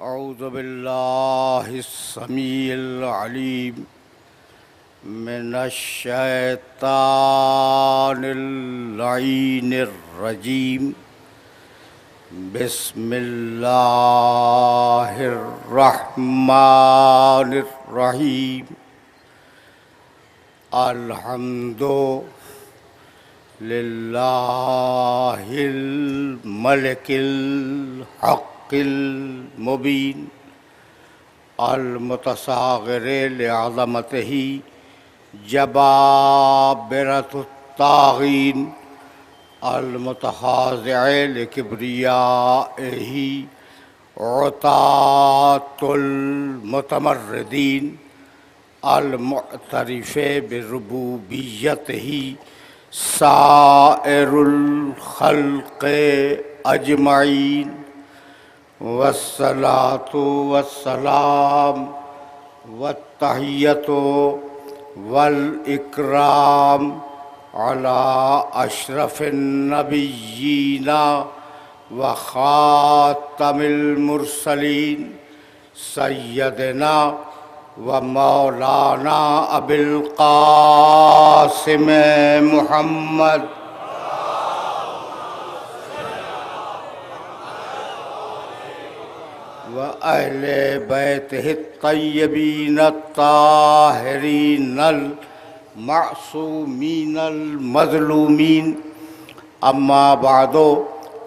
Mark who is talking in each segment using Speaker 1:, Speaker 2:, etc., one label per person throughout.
Speaker 1: اعوذ باللہ السمیع العلیم من الشیطان اللعین الرجیم بسم اللہ الرحمن الرحیم الحمد للہ الملک الحق المبین المتصاغر لعظمتہ جبابرۃ الطاغین المتخاضع لکبریائہ عتاۃ المتمردین المعترف بربوبیتہ سائر الخلق اجمعین والصلاة والسلام والتحیۃ والاکرام علی اشرف النبیین وخاتم المرسلین سیدنا و مولانا ابی القاسم محمد وأهل بيته الطيبين الطاهرين المعصومين المظلومين أما بعد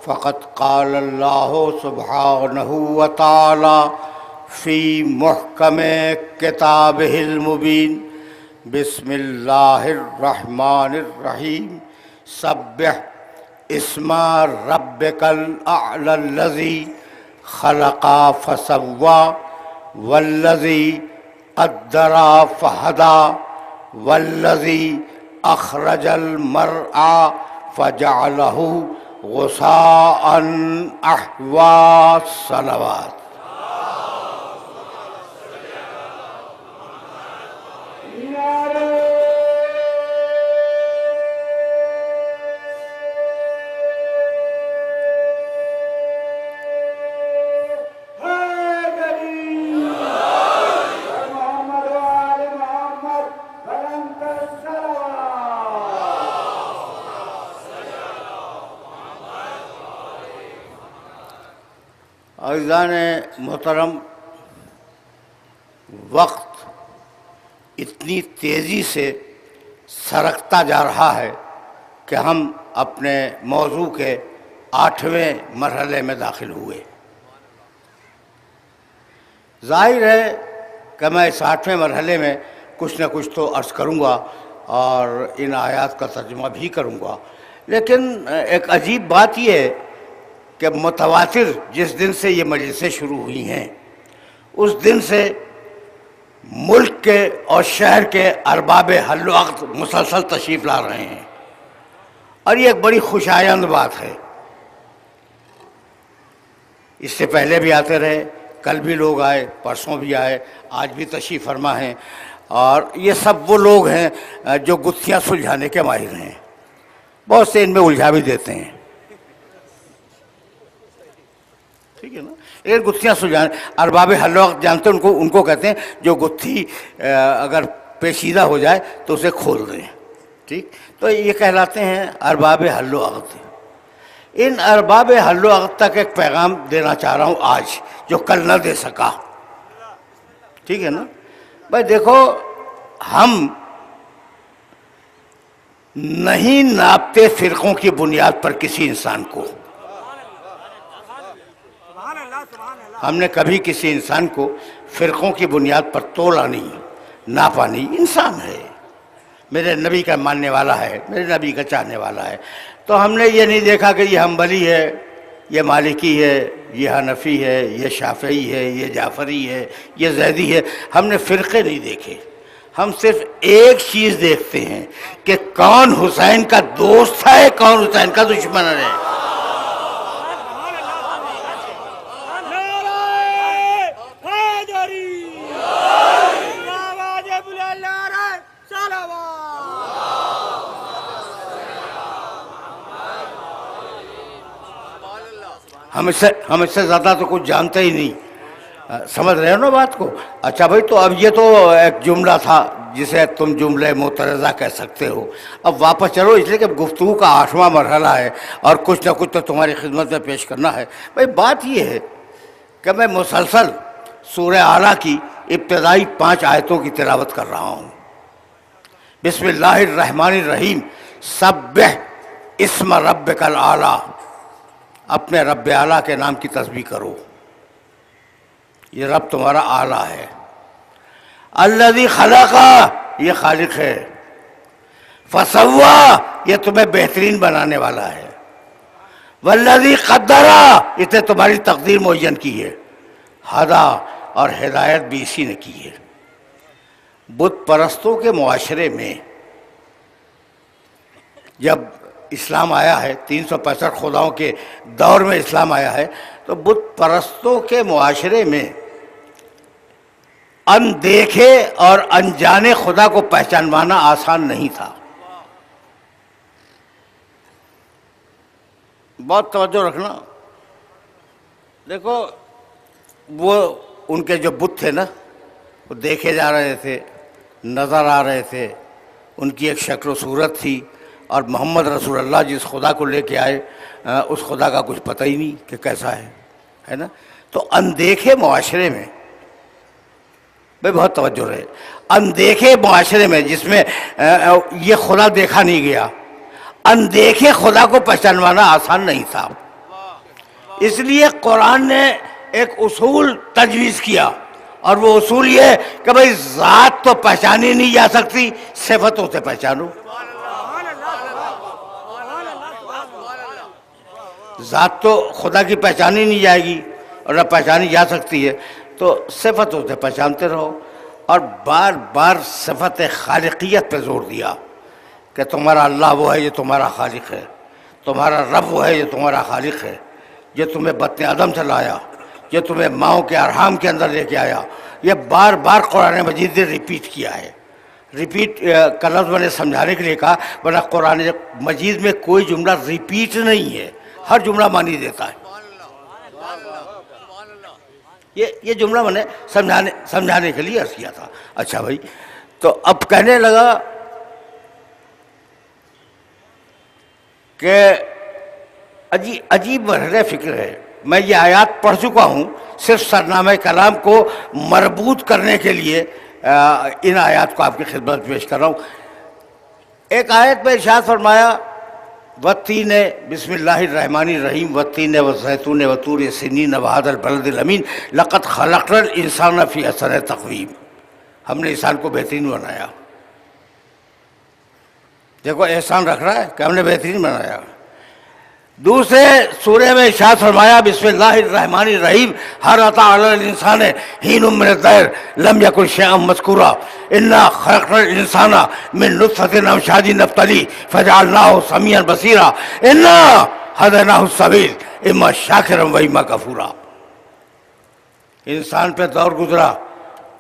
Speaker 1: فقد قال الله سبحانه وتعالى في محكم كتابه المبين بسم الله الرحمن الرحيم سبح اسم ربك الأعلى الذي خلق فسوى والذي قدر فهدى والذي أخرج المرعى فجعله غثاء أحوى الصلوات عزیزان محترم، وقت اتنی تیزی سے سرکتا جا رہا ہے کہ ہم اپنے موضوع کے 8ویں مرحلے میں داخل ہوئے۔ ظاہر ہے کہ میں اس 8ویں مرحلے میں کچھ نہ کچھ تو عرض کروں گا اور ان آیات کا ترجمہ بھی کروں گا، لیکن ایک عجیب بات یہ ہے کہ متواتر جس دن سے یہ مجلسیں شروع ہوئی ہیں اس دن سے ملک کے اور شہر کے ارباب حل و عقد مسلسل تشریف لا رہے ہیں، اور یہ ایک بڑی خوشایند بات ہے۔ اس سے پہلے بھی آتے رہے، کل بھی لوگ آئے، پرسوں بھی آئے، آج بھی تشریف فرما ہیں، اور یہ سب وہ لوگ ہیں جو گتھیاں سلجھانے کے ماہر ہیں، بہت سے ان میں الجھا بھی دیتے ہیں، ٹھیک ہے نا۔ یہ گتھیاں سلجھانے ارباب حل و عقد جانتے ہیں ان کو کہتے ہیں جو گتھی اگر پیچیدہ ہو جائے تو اسے کھول دیں، ٹھیک، تو یہ کہلاتے ہیں ارباب حل و عقد۔ ان ارباب حل و عقد تک ایک پیغام دینا چاہ رہا ہوں آج، جو کل نہ دے سکا، ٹھیک ہے نا۔ بھائی دیکھو، ہم نہیں ناپتے فرقوں کی بنیاد پر کسی انسان کو، ہم نے کبھی کسی انسان کو فرقوں کی بنیاد پر تولا نہیں، ناپا نہیں۔ انسان ہے، میرے نبی کا ماننے والا ہے، میرے نبی کا چاہنے والا ہے، تو ہم نے یہ نہیں دیکھا کہ یہ حنبلی ہے، یہ مالکی ہے، یہ حنفی ہے، یہ شافعی ہے، یہ جعفری ہے، یہ زیدی ہے۔ ہم نے فرقے نہیں دیکھے، ہم صرف ایک چیز دیکھتے ہیں کہ کون حسین کا دوست ہے، کون حسین کا دشمن ہے۔ ہم اس سے زیادہ تو کچھ جانتے ہی نہیں، سمجھ رہے ہو نا بات کو؟ اچھا بھائی، تو اب یہ تو ایک جملہ تھا جسے تم جملہ معترضہ کہہ سکتے ہو. اب واپس چلو، اس لیے کہ گفتگو کا 8واں مرحلہ ہے اور کچھ نہ کچھ تو تمہاری خدمت میں پیش کرنا ہے. بھائی بات یہ ہے کہ میں مسلسل سورہ اعلیٰ کی ابتدائی 5 آیتوں کی تلاوت کر رہا ہوں. بسم اللہ الرحمن الرحیم، سبح اسم ربک الاعلیٰ، اپنے رب اعلیٰ کے نام کی تسبیح کرو. یہ رب تمہارا اعلیٰ ہے. الذی خلق، یہ خالق ہے. فسوا، یہ تمہیں بہترین بنانے والا ہے. والذی قدر، اس نے تمہاری تقدیر معین کی ہے. ہدا، اور ہدایت بھی اسی نے کی ہے. بت پرستوں کے معاشرے میں جب اسلام آیا ہے، 365 خداؤں کے دور میں اسلام آیا ہے، تو بت پرستوں کے معاشرے میں اندیکھے اور انجانے خدا کو پہچانوانا آسان نہیں تھا. بہت توجہ رکھنا. دیکھو، وہ ان کے جو بت تھے نا، وہ دیکھے جا رہے تھے، نظر آ رہے تھے، ان کی ایک شکل و صورت تھی، اور محمد رسول اللہ جس خدا کو لے کے آئے اس خدا کا کچھ پتہ ہی نہیں کہ کیسا ہے نا. تو اندیکھے معاشرے میں، بھائی بہت توجہ رہے، اندیکھے معاشرے میں جس میں یہ خدا دیکھا نہیں گیا، اندیکھے خدا کو پہچانوانا آسان نہیں تھا. اس لیے قرآن نے ایک اصول تجویز کیا، اور وہ اصول یہ کہ بھائی ذات تو پہچانی نہیں جا سکتی، صفتوں سے پہچانو. ذات تو خدا کی پہچانی نہیں جائے گی، اور نہ پہچانی جا سکتی ہے، تو صفتوں سے پہچانتے رہو. اور بار بار صفت خالقیت پہ زور دیا کہ تمہارا اللہ وہ ہے جو تمہارا خالق ہے، تمہارا رب وہ ہے جو تمہارا خالق ہے، جو تمہیں بطن آدم سے لایا، جو تمہیں ماؤں کے ارحام کے اندر لے کے آیا. یہ بار بار قرآن مجید نے ریپیٹ کیا ہے. ریپیٹ کا لفظ میں نے سمجھانے کے لیے کہا، ورنہ قرآن مجید میں کوئی جملہ ریپیٹ نہیں ہے، ہر جملہ معنی دیتا ہے. یہ جملہ میں نے سمجھانے کے لیے عرض کیا تھا. اچھا بھائی، تو اب کہنے لگا کہ عجیب مرحلہ فکر ہے. میں یہ آیات پڑھ چکا ہوں، صرف سرنامہ کلام کو مربوط کرنے کے لیے ان آیات کو آپ کی خدمت پیش کر رہا ہوں. ایک آیت میں ارشاد فرمایا، والتین، بسم اللہ الرحمن الرحیم، والتین والزیتون وطور سینین وہذا البلد الامین لقد خلقنا الانسان فی احسن تقویم. ہم نے انسان کو بہترین بنایا. دیکھو احسان رکھ رہا ہے کہ ہم نے بہترین بنایا. دوسرے سورہ میں ارشاد فرمایا، بسم اللہ الرحمن الرحیم، هل أتى على الإنسان حين من الدهر لم يكن شيئا مذكورا إنا خلقنا الإنسان من نطفة أمشاج نبتليه فجعلناه سميعا بصيرا إنا هديناه السبيل إما شاكرا وإما كفورا. انسان پہ دور گزرا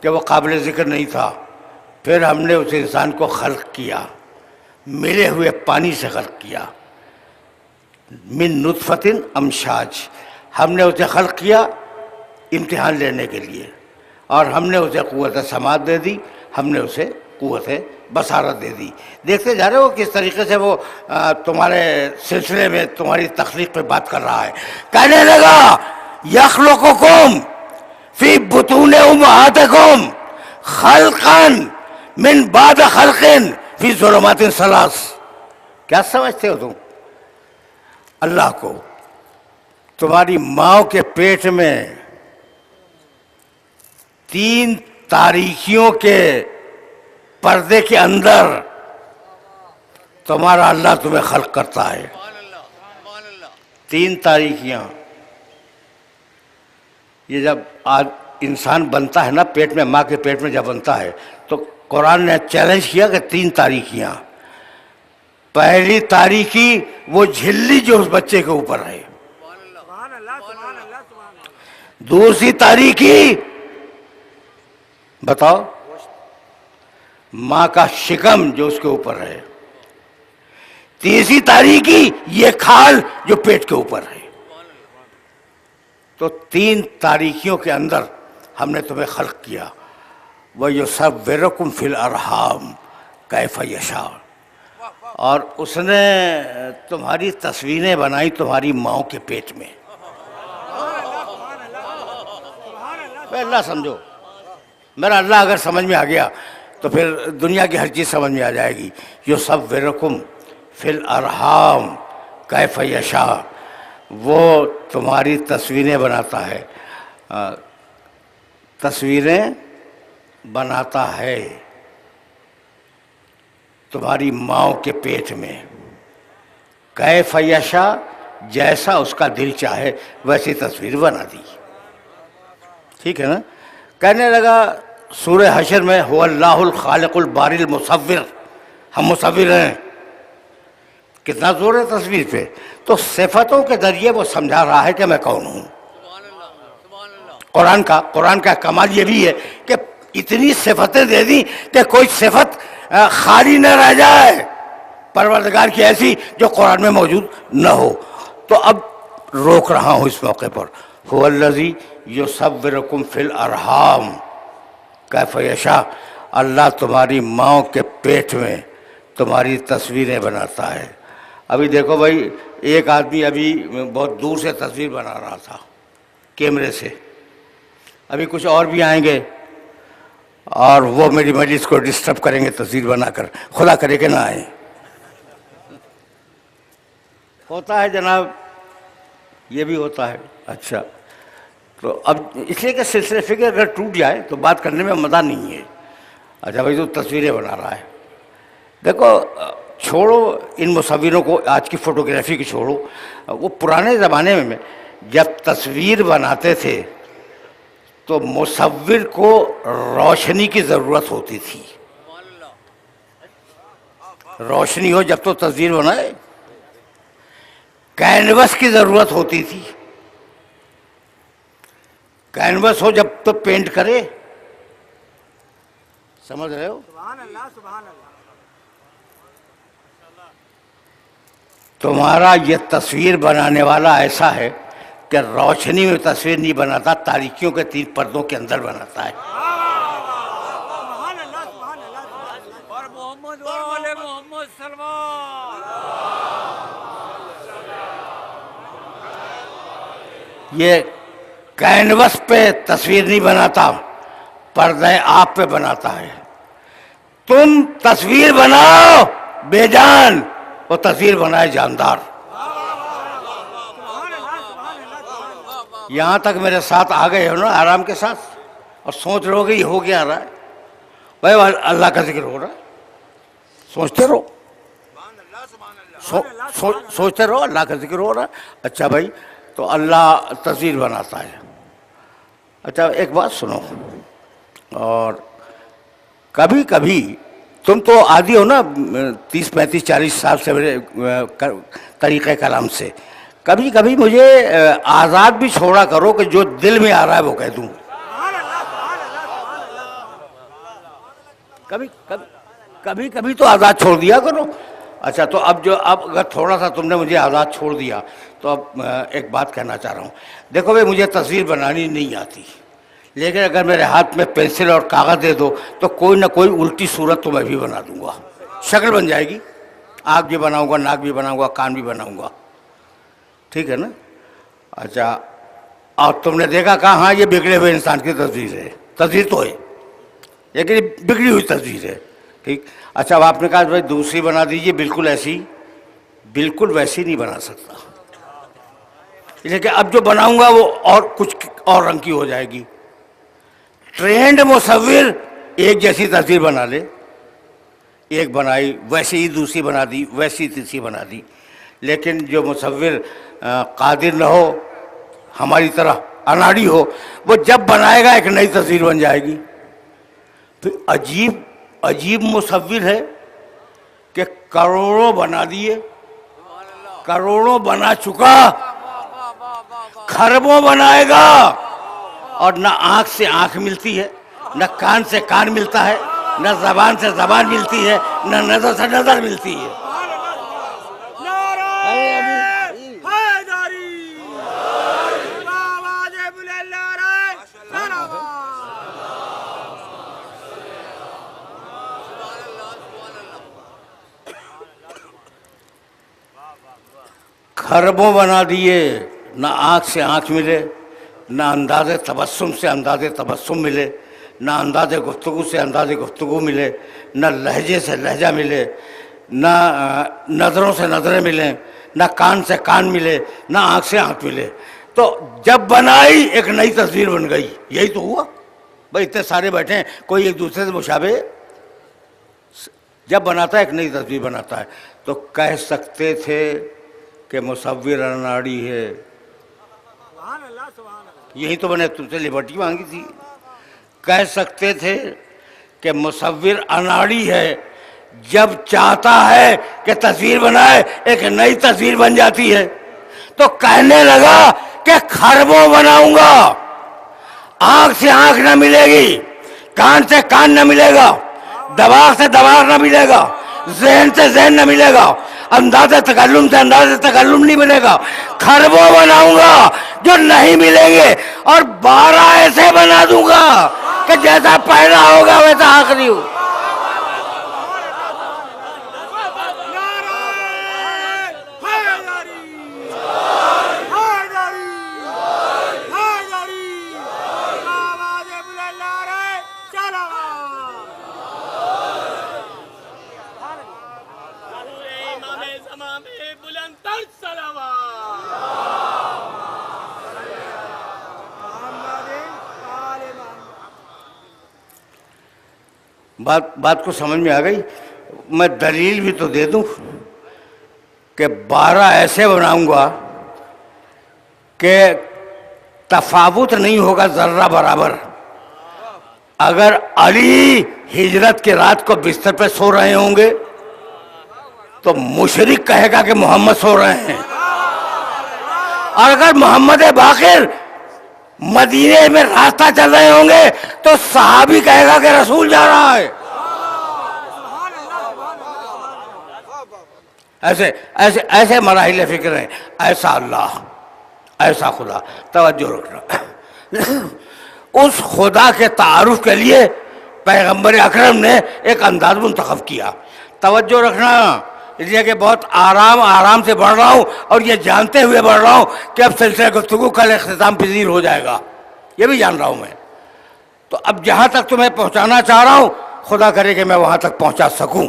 Speaker 1: کہ وہ قابل ذکر نہیں تھا، پھر ہم نے اس انسان کو خلق کیا، ملے ہوئے پانی سے خلق کیا. من نطفت امشاج، ہم نے اسے خلق کیا امتحان لینے کے لیے، اور ہم نے اسے قوت سماعت دے دی، ہم نے اسے قوت بصارت دے دی. دیکھتے جا رہے ہو کس طریقے سے وہ تمہارے سلسلے میں تمہاری تخلیق پہ بات کر رہا ہے. کہنے لگا، یخلقکم فی بطون امہاتکم خلقا من بعد خلق فی ظلمات ثلاث. کیا سمجھتے ہو تم اللہ کو؟ تمہاری ماں کے پیٹ میں 3 تاریکیوں کے پردے کے اندر تمہارا اللہ تمہیں خلق کرتا ہے. 3 تاریکیاں. یہ جب انسان بنتا ہے نا پیٹ میں، ماں کے پیٹ میں جب بنتا ہے، تو قرآن نے چیلنج کیا کہ 3 تاریکیاں. پہلی تاریکی وہ جھلی جو اس بچے کے اوپر ہے. دوسری تاریکی بتاؤ، ماں کا شکم جو اس کے اوپر ہے. تیسری تاریکی یہ کھال جو پیٹ کے اوپر ہے. تو 3 تاریکیوں کے اندر ہم نے تمہیں خلق کیا، وَيُصَوِّرُكُمْ فِي الْأَرْحَامِ كَيْفَ يَشَاءُ، اور اس نے تمہاری تصویریں بنائی تمہاری ماؤں کے پیٹ میں. اللہ سمجھو، میرا اللہ اگر سمجھ میں آ گیا تو پھر دنیا کی ہر چیز سمجھ میں آ جائے گی. یصورکم فی الارحام کیف یشاء، وہ تمہاری تصویریں بناتا ہے، تصویریں بناتا ہے تمہاری ماؤں کے پیٹ میں. کیف یشاء، جیسا اس کا دل چاہے ویسی تصویر بنا دی. ٹھیک ہے نا؟ کہنے لگا سورہ حشر میں هو اللہ الخالق الباری المصور، ہم مصور ہیں. کتنا زور ہے تصویر پہ. تو صفتوں کے ذریعے وہ سمجھا رہا ہے کہ میں کون ہوں. قرآن کا کمال یہ بھی ہے کہ اتنی صفتیں دے دی کہ کوئی صفت خالی نہ رہ جائے پروردگار کی ایسی جو قرآن میں موجود نہ ہو. تو اب روک رہا ہوں اس موقع پر، هو الذی یصورکم فی الارحام کیف یشاء، اللہ تمہاری ماؤں کے پیٹ میں تمہاری تصویریں بناتا ہے. ابھی دیکھو بھائی، ایک آدمی ابھی بہت دور سے تصویر بنا رہا تھا کیمرے سے، ابھی کچھ اور بھی آئیں گے اور وہ میری مجلس کو ڈسٹرب کریں گے تصویر بنا کر. خدا کرے کہ نہ آئیں. ہوتا ہے جناب، یہ بھی ہوتا ہے. اچھا، تو اب اس لیے کہ سلسلہ فکر اگر ٹوٹ جائے تو بات کرنے میں مزہ نہیں ہے. اچھا بھائی، تو تصویریں بنا رہا ہے. دیکھو، چھوڑو ان مصوروں کو، آج کی فوٹوگرافی کی چھوڑو. وہ پرانے زمانے میں جب تصویر بناتے تھے تو مصور کو روشنی کی ضرورت ہوتی تھی. روشنی ہو جب تو تصویر بنائے. کینوس کی ضرورت ہوتی تھی. کینوس ہو جب تو پینٹ کرے. سمجھ رہے ہو؟
Speaker 2: سبحان اللہ سبحان اللہ.
Speaker 1: تمہارا یہ تصویر بنانے والا ایسا ہے کہ روشنی میں تصویر نہیں بناتا، تاریکیوں کے 3 پردوں کے اندر بناتا ہے.
Speaker 2: سبحان اللہ سبحان اللہ. اور محمد و آل محمد سلمان.
Speaker 1: یہ کینوس پہ تصویر نہیں بناتا، پردہ آپ پہ بناتا ہے. تم تصویر بناؤ بے جان، وہ تصویر بنائے جاندار. یہاں تک میرے ساتھ آ گئے ہو نا آرام کے ساتھ، اور سوچ رہو گے یہ ہو کیا رہا ہے. بھائی اللہ کا ذکر ہو رہا ہے، سوچتے رہو. سوچتے رہو اللہ کا ذکر ہو رہا ہے. اچھا بھائی، تو اللہ تصویر بناتا ہے. اچھا ایک بات سنو، اور کبھی کبھی تم تو عادی ہو نا 30 35 40 سال سے میرے طریقہ کلام سے، کبھی کبھی مجھے آزاد بھی چھوڑا کرو کہ جو دل میں آ رہا ہے وہ کہہ دوں. کبھی کبھی تو آزاد چھوڑ دیا کرو. اچھا، تو اب اگر تھوڑا سا تم نے مجھے آزاد چھوڑ دیا تو اب ایک بات کہنا چاہ رہا ہوں. دیکھو بھائی، مجھے تصویر بنانی نہیں آتی، لیکن اگر میرے ہاتھ میں پینسل اور کاغذ دے دو تو کوئی نہ کوئی الٹی صورت تو میں بھی بنا دوں گا. شکل بن جائے گی، آنکھ بھی بناؤں گا، ناک بھی بناؤں گا، کان بھی بناؤں گا. ٹھیک ہے نا؟ اچھا، اور تم نے دیکھا کہا ہاں یہ بگڑے ہوئے انسان کی تصویر ہے. تصویر تو ہے لیکن یہ بگڑی ہوئی تصویر ہے. ٹھیک. اچھا، اب آپ نے کہا بھائی دوسری بنا دیجیے بالکل ایسی. بالکل ویسی نہیں بنا سکتا، لیکن اب جو بناؤں گا وہ اور کچھ اور رنگ کی ہو جائے گی. ٹرینڈ مصور ایک جیسی تصویر بنا لے، ایک بنائی ویسے ہی دوسری بنا دی، ویسی تیسری بنا دی. لیکن جو مصور قادر نہ ہو، ہماری طرح اناڑی ہو، وہ جب بنائے گا ایک نئی تصویر بن جائے گی. تو عجیب مصور ہے کہ کروڑوں بنا دیے، کروڑوں بنا چکا، خربوں بنائے گا، اور نہ آنکھ سے آنکھ ملتی ہے، نہ کان سے کان ملتا ہے، نہ زبان سے زبان ملتی ہے، نہ نظر سے نظر ملتی ہے. خربوں بنا دیے، نہ آنکھ سے آنکھ ملے، نہ انداز تبسم سے انداز تبسم ملے، نہ انداز گفتگو سے انداز گفتگو ملے، نہ لہجے سے لہجہ ملے، نہ نظروں سے نظریں ملیں، نہ کان سے کان ملے، نہ آنکھ سے آنکھ ملے. تو جب بنائی ایک نئی تصویر بن گئی. یہی تو ہوا بھائی. اتنے سارے بیٹھے ہیں، کوئی ایک دوسرے سے مشابہ جب بناتا ہے ایک نئی تصویر بناتا ہے. تو کہہ سکتے تھے کہ مصور اناڑی ہے.
Speaker 2: سبحان اللہ سبحان اللہ.
Speaker 1: یہی تو میں نے تم سے لبرٹی مانگی تھی. کہہ سکتے تھے کہ مصور اناڑی ہے، جب چاہتا ہے کہ تصویر بنائے ایک نئی تصویر بن جاتی ہے. تو کہنے لگا کہ خربوں بناؤں گا، آنکھ سے آنکھ نہ ملے گی، کان سے کان نہ ملے گا، دماغ سے دماغ نہ ملے گا، ذہن سے ذہن نہ ملے گا، انداز تکلم سے انداز تکلم نہیں ملے گا. خربوں بناؤں گا جو نہیں ملیں گے، اور 12 ایسے بنا دوں گا کہ جیسا پہلا ہوگا ویسا آخری ہو. بات کو سمجھ میں آ گئی. میں دلیل بھی تو دے دوں کہ 12 ایسے بناؤں گا کہ تفاوت نہیں ہوگا ذرہ برابر. اگر علی ہجرت کے رات کو بستر پہ سو رہے ہوں گے تو مشرک کہے گا کہ محمد سو رہے ہیں، اور اگر محمد باقر مدینے میں راستہ چل رہے ہوں گے تو صحابی کہے گا کہ رسول جا رہا ہے. ایسے ایسے ایسے مراحل فکر ہیں. ایسا اللہ، ایسا خدا. توجہ رکھنا، اس خدا کے تعارف کے لیے پیغمبر اکرم نے ایک انداز منتخب کیا. توجہ رکھنا، اس لیے کہ بہت آرام سے بڑھ رہا ہوں، اور یہ جانتے ہوئے بڑھ رہا ہوں کہ اب سلسلہ گفتگو کل اختتام پذیر ہو جائے گا. یہ بھی جان رہا ہوں میں. تو اب جہاں تک تمہیں پہنچانا چاہ رہا ہوں، خدا کرے کہ میں وہاں تک پہنچا سکوں،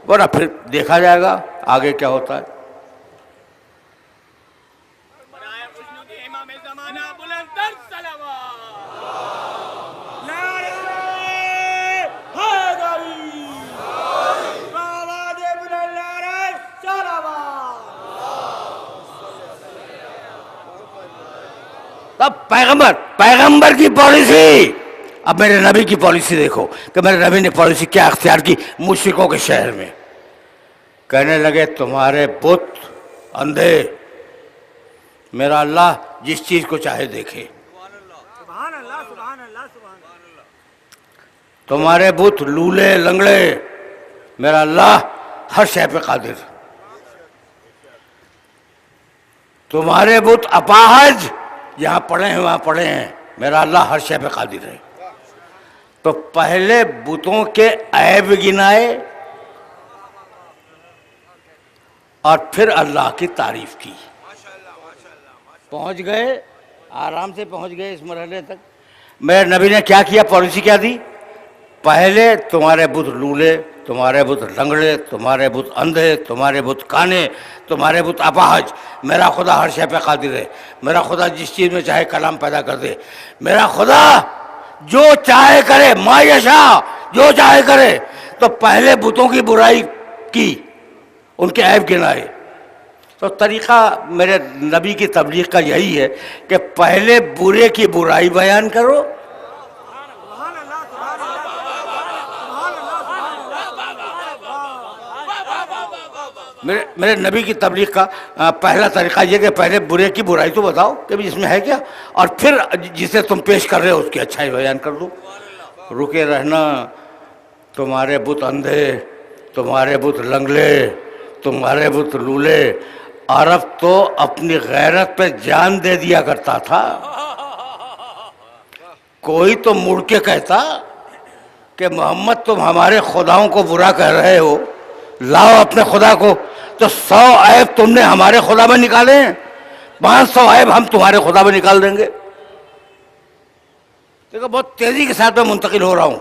Speaker 1: ورنہ پھر دیکھا جائے گا آگے کیا ہوتا ہے. اب پیغمبر کی پالیسی، اب میرے نبی کی پالیسی دیکھو کہ میرے نبی نے پالیسی کیا اختیار کی. مشرکوں کے شہر میں کہنے لگے تمہارے بت اندھے، میرا اللہ جس چیز کو چاہے دیکھے.
Speaker 2: سبحان اللہ سبحان اللہ سبحان اللہ.
Speaker 1: تمہارے بت لولے لنگڑے، میرا اللہ ہر شے پہ قادر. تمہارے بت اپاہج، جہاں پڑھے ہیں وہاں پڑھے ہیں، میرا اللہ ہر شے پہ قادر ہے. تو پہلے بتوں کے عیب گنائے اور پھر اللہ کی تعریف کی. پہنچ گئے، آرام سے پہنچ گئے اس مرحلے تک. میرے نبی نے کیا کیا، پالیسی کیا دی؟ پہلے تمہارے بت لولے، تمہارے بت لنگڑے، تمہارے بت اندھے، تمہارے بت کانے، تمہارے بت اپاہج. میرا خدا ہر شے پہ قادر ہے. میرا خدا جس چیز میں چاہے کلام پیدا کر دے. میرا خدا جو چاہے کرے، ما یشاء، جو چاہے کرے. تو پہلے بتوں کی برائی کی، ان کے عیب گنائے. تو طریقہ میرے نبی کی تبلیغ کا یہی ہے کہ پہلے برے کی برائی بیان کرو، میرے نبی کی تبلیغ کا پہلا طریقہ یہ کہ پہلے برے کی برائی تو بتاؤ کہ اس میں ہے کیا، اور پھر جسے تم پیش کر رہے ہو اس کی اچھائی بیان کر دو. رکے رہنا، تمہارے بت اندھے، تمہارے بت لنگڑے، تمہارے بت لولے. عرب تو اپنی غیرت پہ جان دے دیا کرتا تھا. کوئی تو مڑ کے کہتا کہ محمد تم ہمارے خداؤں کو برا کہہ رہے ہو، لاؤ اپنے خدا کو، تو 100 عیب تم نے ہمارے خدا میں نکالے ہیں، 500 عیب ہم تمہارے خدا میں نکال دیں گے۔ دیکھو بہت تیزی کے ساتھ میں منتقل ہو رہا ہوں۔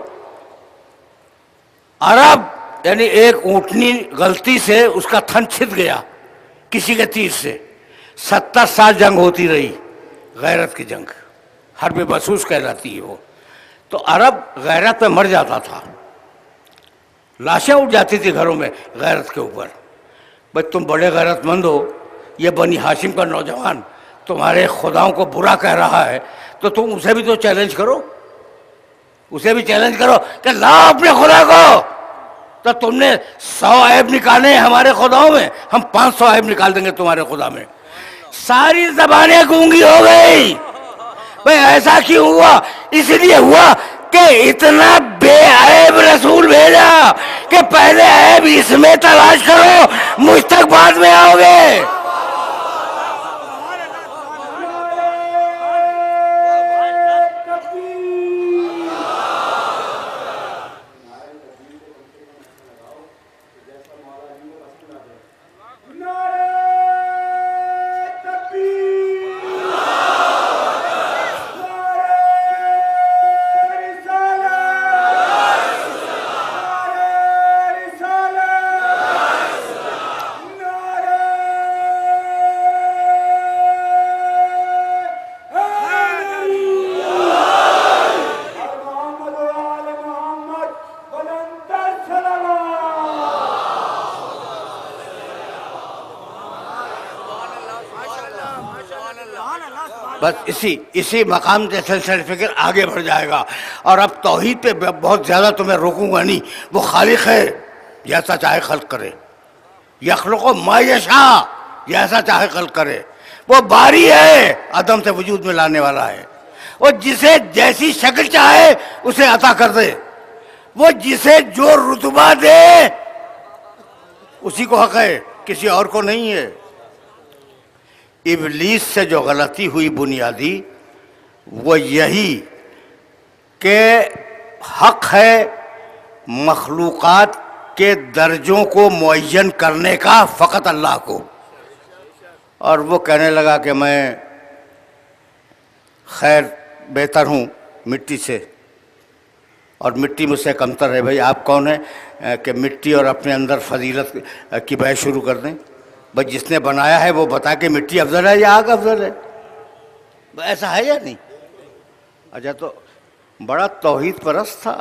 Speaker 1: عرب یعنی ایک اونٹنی غلطی سے اس کا تھن چھت گیا کسی کے تیر سے، 70 سال جنگ ہوتی رہی، غیرت کی جنگ، حرب بسوس کہلاتی ہے وہ۔ تو عرب غیرت میں مر جاتا تھا، لاشیں اٹھ جاتی تھی گھروں میں غیرت کے اوپر۔ بھائی تم بڑے غیرت مند ہو، یہ بنی ہاشم کا نوجوان تمہارے خداؤں کو برا کہہ رہا ہے، تو تم اسے بھی تو چیلنج کرو، اسے بھی چیلنج کرو کہ لاؤ اپنے خدا کو۔ تو تم نے 100 عیب نکالے ہمارے خداؤں میں، ہم 500 عیب نکال دیں گے تمہارے خدا میں۔ ساری زبانیں گونگی ہو گئی۔ بھئی ایسا کیوں ہوا؟ اس لیے ہوا کہ اتنا بے عیب رسول بھیجا کہ پہلے عیب اس میں تلاش کرو، مجھ تک بعد میں آؤ گے۔ بس اسی مقام سے سلسلہ فکر آگے بڑھ جائے گا، اور اب توحید پہ بہت زیادہ تمہیں روکوں گا نہیں۔ وہ خالق ہے، جیسا چاہے خلق کرے، یخلق ما یشاء، جیسا چاہے خلق کرے۔ وہ باری ہے، عدم سے وجود میں لانے والا ہے۔ وہ جسے جیسی شکل چاہے اسے عطا کر دے، وہ جسے جو رتبہ دے اسی کو حق ہے، کسی اور کو نہیں ہے۔ ابلیس سے جو غلطی ہوئی بنیادی وہ یہی کہ حق ہے مخلوقات کے درجوں کو معین کرنے کا فقط اللہ کو، اور وہ کہنے لگا کہ میں خیر بہتر ہوں مٹی سے، اور مٹی مجھ سے کمتر ہے۔ بھائی آپ کون ہیں کہ مٹی اور اپنے اندر فضیلت کی بحث شروع کر دیں؟ بھائی جس نے بنایا ہے وہ بتا کہ مٹی افضل ہے یا آگ افضل ہے، ایسا ہے یا نہیں؟ اچھا تو بڑا توحید پرست تھا،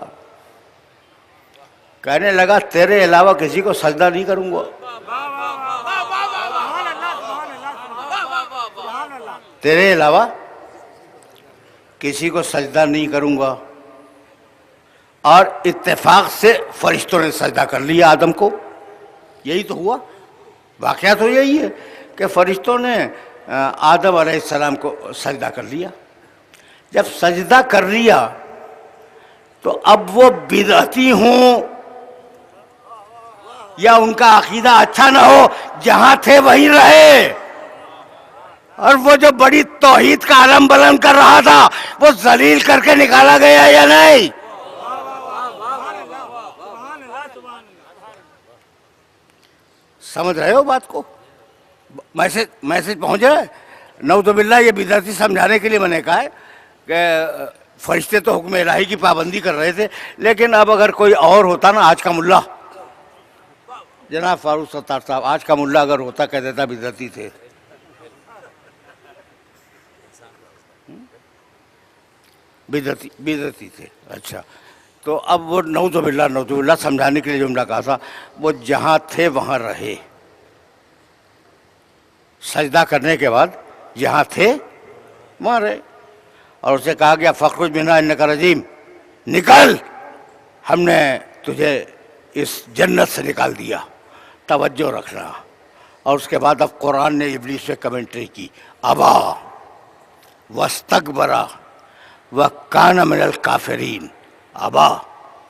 Speaker 1: کہنے لگا تیرے علاوہ کسی کو سجدہ نہیں کروں گا، تیرے علاوہ کسی کو سجدہ نہیں کروں گا۔ اور اتفاق سے فرشتوں نے سجدہ کر لیا آدم کو۔ یہی تو ہوا، واقعہ تو یہی ہے کہ فرشتوں نے آدم علیہ السلام کو سجدہ کر لیا۔ جب سجدہ کر لیا تو اب وہ بدعتی ہوں یا ان کا عقیدہ اچھا نہ ہو، جہاں تھے وہیں رہے، اور وہ جو بڑی توحید کا علم بلند کر رہا تھا وہ ذلیل کر کے نکالا گیا یا نہیں؟ سمجھ رہے ہو بات کو؟ میسج پہنچ رہا ہے؟ نعوذ باللہ یہ بدعتی سمجھانے کے لیے میں نے کہا ہے کہ فرشتے تو حکم الہی کی پابندی کر رہے تھے، لیکن اب اگر کوئی اور ہوتا نا، آج کا ملا جناب فاروق ستار صاحب، آج کا ملا اگر ہوتا کہہ دیتا بدعتی تھے، بدعتی تھے۔ اچھا تو اب وہ نعوذ باللہ سمجھانے کے لیے جملہ کہا تھا، وہ جہاں تھے وہاں رہے، سجدہ کرنے کے بعد جہاں تھے وہاں رہے، اور اسے کہا گیا فخرج منہا انک رجیم، نکل، ہم نے تجھے اس جنت سے نکال دیا، توجہ رکھنا۔ اور اس کے بعد اب قرآن نے ابلیس سے کمنٹری کی، ابا واستکبر وکان من الکافرین، ابا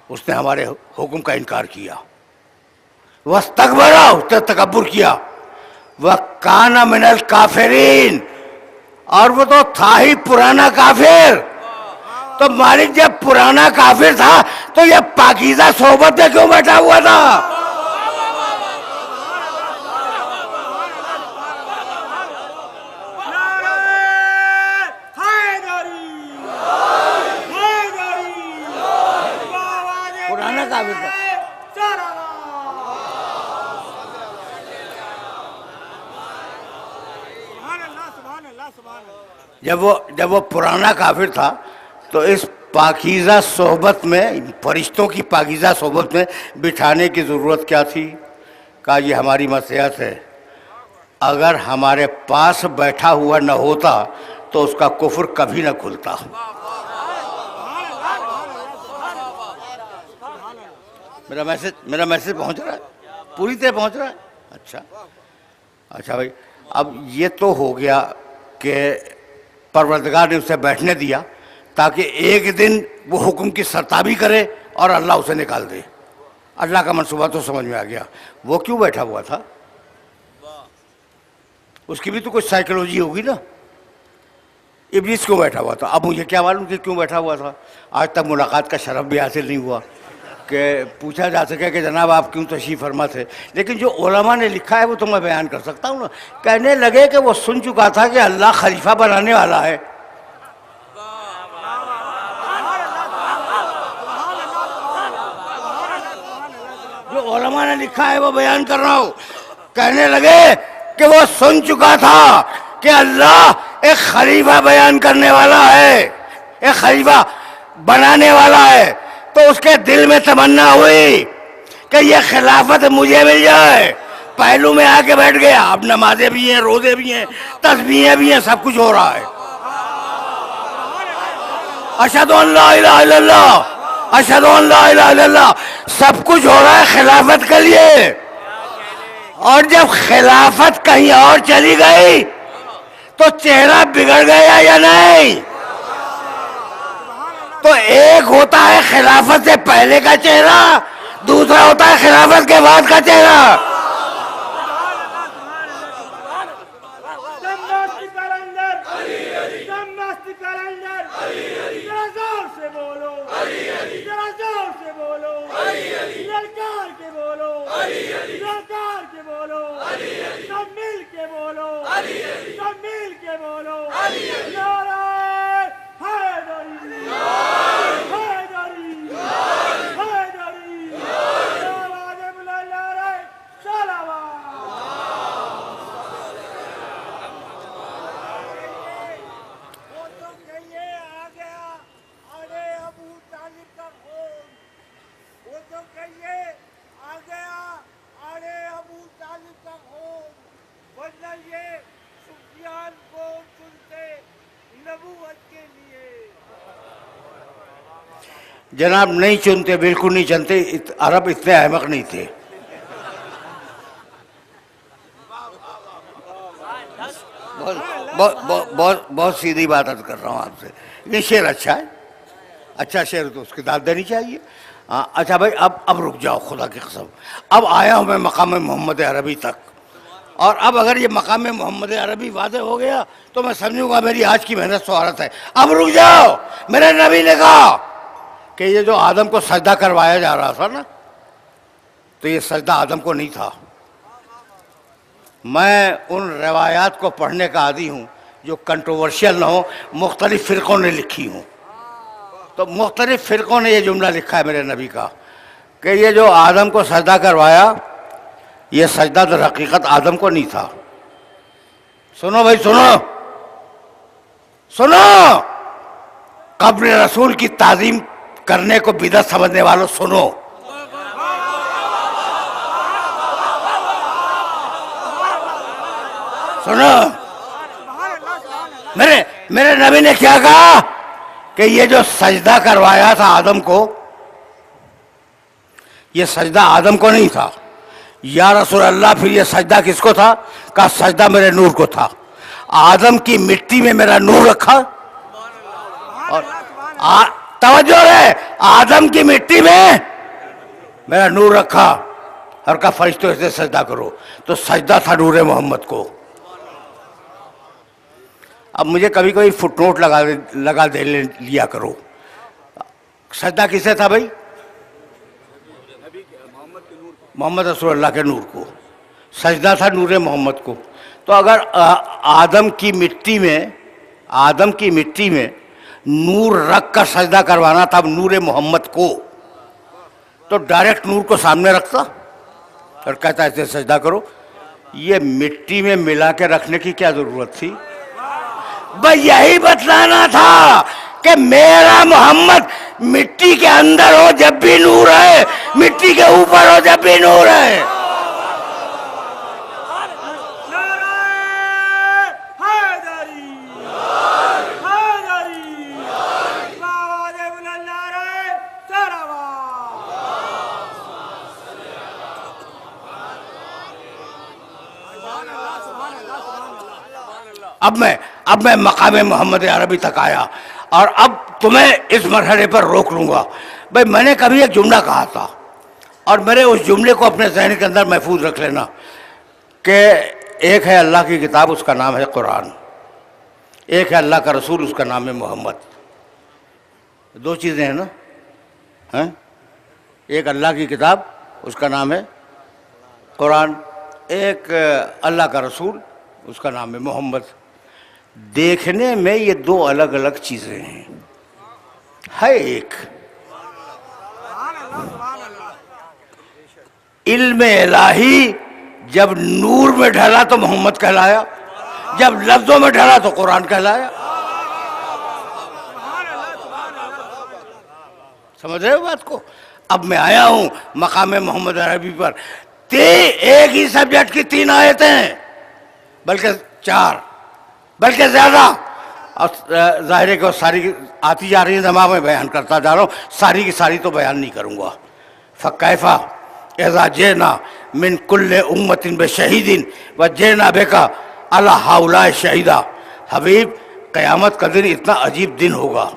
Speaker 1: اس نے ہمارے حکم کا انکار کیا، واستکبر اس نے تکبر کیا، وکان من الکافرین، اور وہ تو تھا ہی پرانا کافر۔ تو مالک جب پرانا کافر تھا تو یہ پاکیزہ صحبت میں کیوں بیٹھا ہوا تھا؟ جب وہ پرانا کافر تھا تو اس پاکیزہ صحبت میں، فرشتوں کی پاکیزہ صحبت میں بٹھانے کی ضرورت کیا تھی؟ کہا یہ ہماری مصلحت ہے، اگر ہمارے پاس بیٹھا ہوا نہ ہوتا تو اس کا کفر کبھی نہ کھلتا۔ میرا میسج پہنچ رہا ہے؟ پوری طرح پہنچ رہا ہے؟ اچھا بھائی، اب یہ تو ہو گیا کہ پروردگار نے اسے بیٹھنے دیا تاکہ ایک دن وہ حکم کی سرتابی کرے اور اللہ اسے نکال دے۔ اللہ کا منصوبہ تو سمجھ میں آ گیا۔ وہ کیوں بیٹھا ہوا تھا؟ اس کی بھی تو کچھ سائیکولوجی ہوگی نا۔ ابلیس کیوں بیٹھا ہوا تھا؟ اب مجھے کیا معلوم کہ کیوں بیٹھا ہوا تھا، آج تک ملاقات کا شرف بھی حاصل نہیں ہوا کہ پوچھا جا سکے کہ جناب آپ کیوں تشریف فرما تھے۔ لیکن جو علماء نے لکھا ہے وہ تو میں بیان کر سکتا ہوں نا۔ کہنے لگے کہ وہ سن چکا تھا کہ اللہ خلیفہ بنانے والا ہے۔ جو علماء نے لکھا ہے وہ بیان کر رہا ہوں۔ کہنے لگے کہ وہ سن چکا تھا کہ اللہ ایک خلیفہ بیان کرنے والا ہے، ایک خلیفہ بنانے والا ہے، تو اس کے دل میں تمنا ہوئی کہ یہ خلافت مجھے مل جائے۔ پہلو میں آ کے بیٹھ گیا۔ اب نمازیں بھی ہیں، روزے بھی ہیں، تسبیحیں بھی ہیں، سب کچھ ہو رہا ہے۔ اشہدو ان لا الہ الا اللہ، اشہدو ان لا الہ الا اللہ، سب کچھ ہو رہا ہے خلافت کے لیے۔ اور جب خلافت کہیں اور چلی گئی تو چہرہ بگڑ گیا یا نہیں؟ تو ایک ہوتا ہے خلافت سے پہلے کا چہرہ، دوسرا ہوتا ہے خلافت کے بعد کا چہرہ۔ جناب نہیں چنتے، بالکل نہیں چنتے، عرب اتنے احمق نہیں تھے۔ بہت سیدھی بات کر رہا ہوں آپ سے۔ یہ شعر اچھا ہے، اچھا شعر تو اس کی داد دینی چاہیے۔ اچھا بھائی، اب رک جاؤ، خدا کی قسم، اب آیا ہوں میں مقام محمد عربی تک، اور اب اگر یہ مقام محمد عربی واضح ہو گیا تو میں سمجھوں گا میری آج کی محنت سعارت ہے۔ اب رک جاؤ، میرے نبی نے کہا کہ یہ جو آدم کو سجدہ کروایا جا رہا تھا نا، تو یہ سجدہ آدم کو نہیں تھا۔ میں ان روایات کو پڑھنے کا عادی ہوں جو کنٹروورشل نہ ہو، مختلف فرقوں نے لکھی ہوں۔ تو مختلف فرقوں نے یہ جملہ لکھا ہے میرے نبی کا کہ یہ جو آدم کو سجدہ کروایا، یہ سجدہ در حقیقت آدم کو نہیں تھا۔ سنو بھائی، سنو، قبر رسول کی تعظیم کرنے کو بدعت سمجھنے والوں سنو۔ میرے نبی نے کیا کہا کہ یہ جو سجدہ کروایا تھا آدم کو، یہ سجدہ آدم کو نہیں تھا۔ یا رسول اللہ، پھر یہ سجدہ کس کو تھا؟ کہا سجدہ میرے نور کو تھا۔ آدم کی مٹی میں میرا نور رکھا، اور توجہ ہے، آدم کی مٹی میں میرا نور رکھا، اور کہا فرشتوں سے سجدہ کرو، تو سجدہ تھا نور محمد کو۔ اب مجھے کبھی کبھی فٹ نوٹ لگا دے لیا کرو، سجدہ کسے تھا بھائی؟ محمد رسول اللہ کے نور کو، سجدہ تھا نور محمد کو۔ تو اگر آدم کی مٹی میں نور رکھ کر سجدہ کروانا تھا نور محمد کو، تو ڈائریکٹ نور کو سامنے رکھتا اور کہتا ایسے سجدہ کرو۔ یہ مٹی میں ملا کے رکھنے کی کیا ضرورت تھی؟ بس یہی بتلانا تھا کہ میرا محمد مٹی کے اندر ہو جب بھی نور ہے، مٹی کے اوپر ہو جب بھی نور ہے۔
Speaker 2: نعرہ حیدری حیدری آواز بلند نعرہ
Speaker 1: اب میں مقام محمد عربی تک آیا، اور اب تمہیں اس مرحلے پر روک لوں گا۔ بھائی میں نے کبھی ایک جملہ کہا تھا، اور میرے اس جملے کو اپنے ذہن کے اندر محفوظ رکھ لینا، کہ ایک ہے اللہ کی کتاب، اس کا نام ہے قرآن، ایک ہے اللہ کا رسول، اس کا نام ہے محمد۔ دو چیزیں ہیں نا، ایک اللہ کی کتاب، اس کا نام ہے قرآن، ایک اللہ کا رسول، اس کا نام ہے محمد۔ دیکھنے میں یہ دو الگ الگ چیزیں ہیں، ہے ایک۔ علم الہی جب نور میں ڈھلا تو محمد کہلایا، جب لفظوں میں ڈھلا تو قرآن کہلایا۔ سمجھ رہے ہو بات کو؟ اب میں آیا ہوں مقام محمد عربی پر، ایک ہی سبجیکٹ کی 3 آیتیں ہیں، بلکہ 4، بلکہ زیادہ، اور ظاہر ہے کہ وہ ساری آتی جا رہی ہے دماغ میں، بیان کرتا جا رہا ہوں، ساری کی ساری تو بیان نہیں کروں گا۔ فَكَيْفَ إِذَا جِئْنَا مِنْ كُلِّ أُمَّةٍ بِشَهِيدٍ وَجِئْنَا بِكَ عَلَىٰ هَٰؤُلَاءِ شَهِيدًا۔ حبیب، قیامت کا دن اتنا عجیب دن ہوگا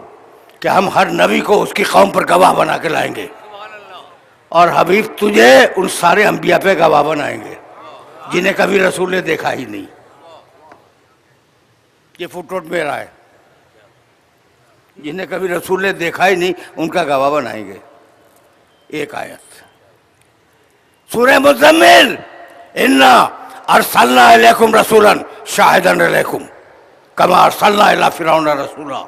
Speaker 1: کہ ہم ہر نبی کو اس کی قوم پر گواہ بنا کے لائیں گے، اور حبیب تجھے ان سارے انبیاء پہ گواہ بنائیں گے جنہیں کبھی رسول نے دیکھا ہی نہیں۔ یہ فٹ نوٹ میرا ہے، جنہیں کبھی رسول نے دیکھا ہی نہیں ان کا گواہ بنائیں گے۔ ایک آیت سورہ مزمل، انا ارسلنا الیکم رسولا شاہدا علیکم کما ارسلنا الی فرعون رسولا۔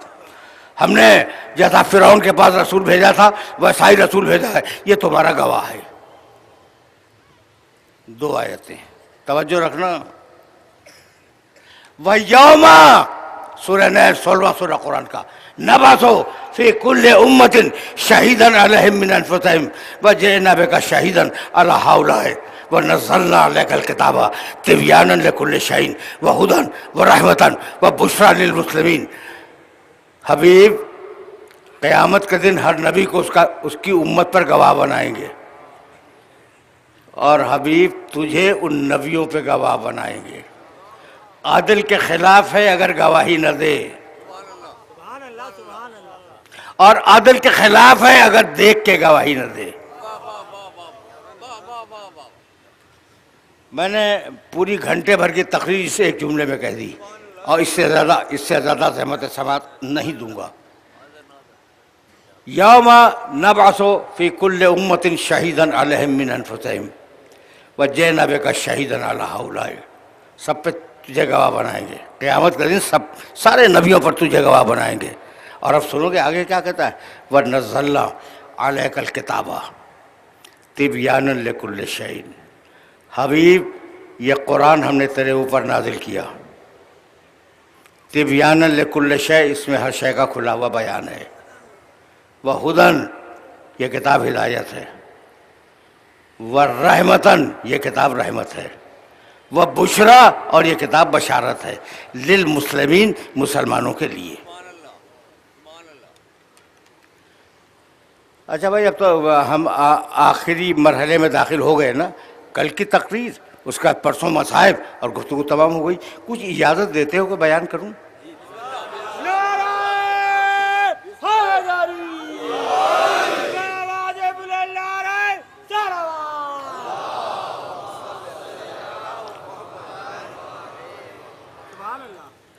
Speaker 1: ہم نے جیسا فرعون کے پاس رسول بھیجا تھا ویسا ہی رسول بھیجا ہے، یہ تمہارا گواہ ہے۔ 2 آیتیں توجہ رکھنا۔ وَيَوْمَ سورہ نحل 16واں سورہ قرآن کا، نَبَعْثُ فِي كُلِّ أُمَّةٍ شَهِيدًا عَلَيْهِمْ مِنْ أَنفُسِهِمْ وَجِئْنَا بِكَ شَهِيدًا عَلَىٰ هَٰؤُلَاءِ وَنَزَّلْنَا عَلَيْكَ الْكِتَابَ تِبْيَانًا لِكُلِّ شَيْءٍ وَهُدًى وَرَحْمَةً وَبُشْرَىٰ لِلْمُسْلِمِينَ۔ حبیب، قیامت کے دن ہر نبی کو اس کی امت پر گواہ بنائیں گے، اور حبیب تجھے ان نبیوں پہ گواہ بنائیں گے۔ عادل کے خلاف ہے اگر گواہی نہ دے، اور عادل کے خلاف ہے اگر دیکھ کے گواہی نہ دے۔ میں نے پوری گھنٹے بھر کی تقریر سے ایک جملے میں کہہ دی، اور اس سے زیادہ زحمت سماعت نہیں دوں گا۔ یوم نبعث فی کل امۃ شہیدا علیہم من انفسہم وجئنا بک شہیدا علی ہؤلاء۔ سب پہ تجھے گواہ بنائیں گے، قیامت کا دن سارے نبیوں پر تجھے گواہ بنائیں گے۔ اور اب سنو گے آگے کیا کہتا ہے، وَنَزَّلْنَا عَلَيْكَ الْكِتَابَ تِبْيَانًا لِكُلِّ شَيْءٍ۔ حبیب، یہ قرآن ہم نے تیرے اوپر نازل کیا، تِبْيَانًا لِكُلِّ شَيْءٍ، اس میں ہر شے کا کھلا ہوا بیان ہے۔ وَهُدًى، یہ کتاب ہدایت ہے۔ وَرَحْمَةً، یہ کتاب رحمت ہے۔ وَبُشْرَىٰ، اور یہ کتاب بشارت ہے، للمسلمین، مسلمانوں کے لیے۔ اچھا بھائی، اب تو ہم آخری مرحلے میں داخل ہو گئے نا۔ کل کی تقریر، اس کا پرسوں مصاحب، اور گفتگو تمام ہو گئی۔ کچھ اجازت دیتے ہو کہ بیان کروں؟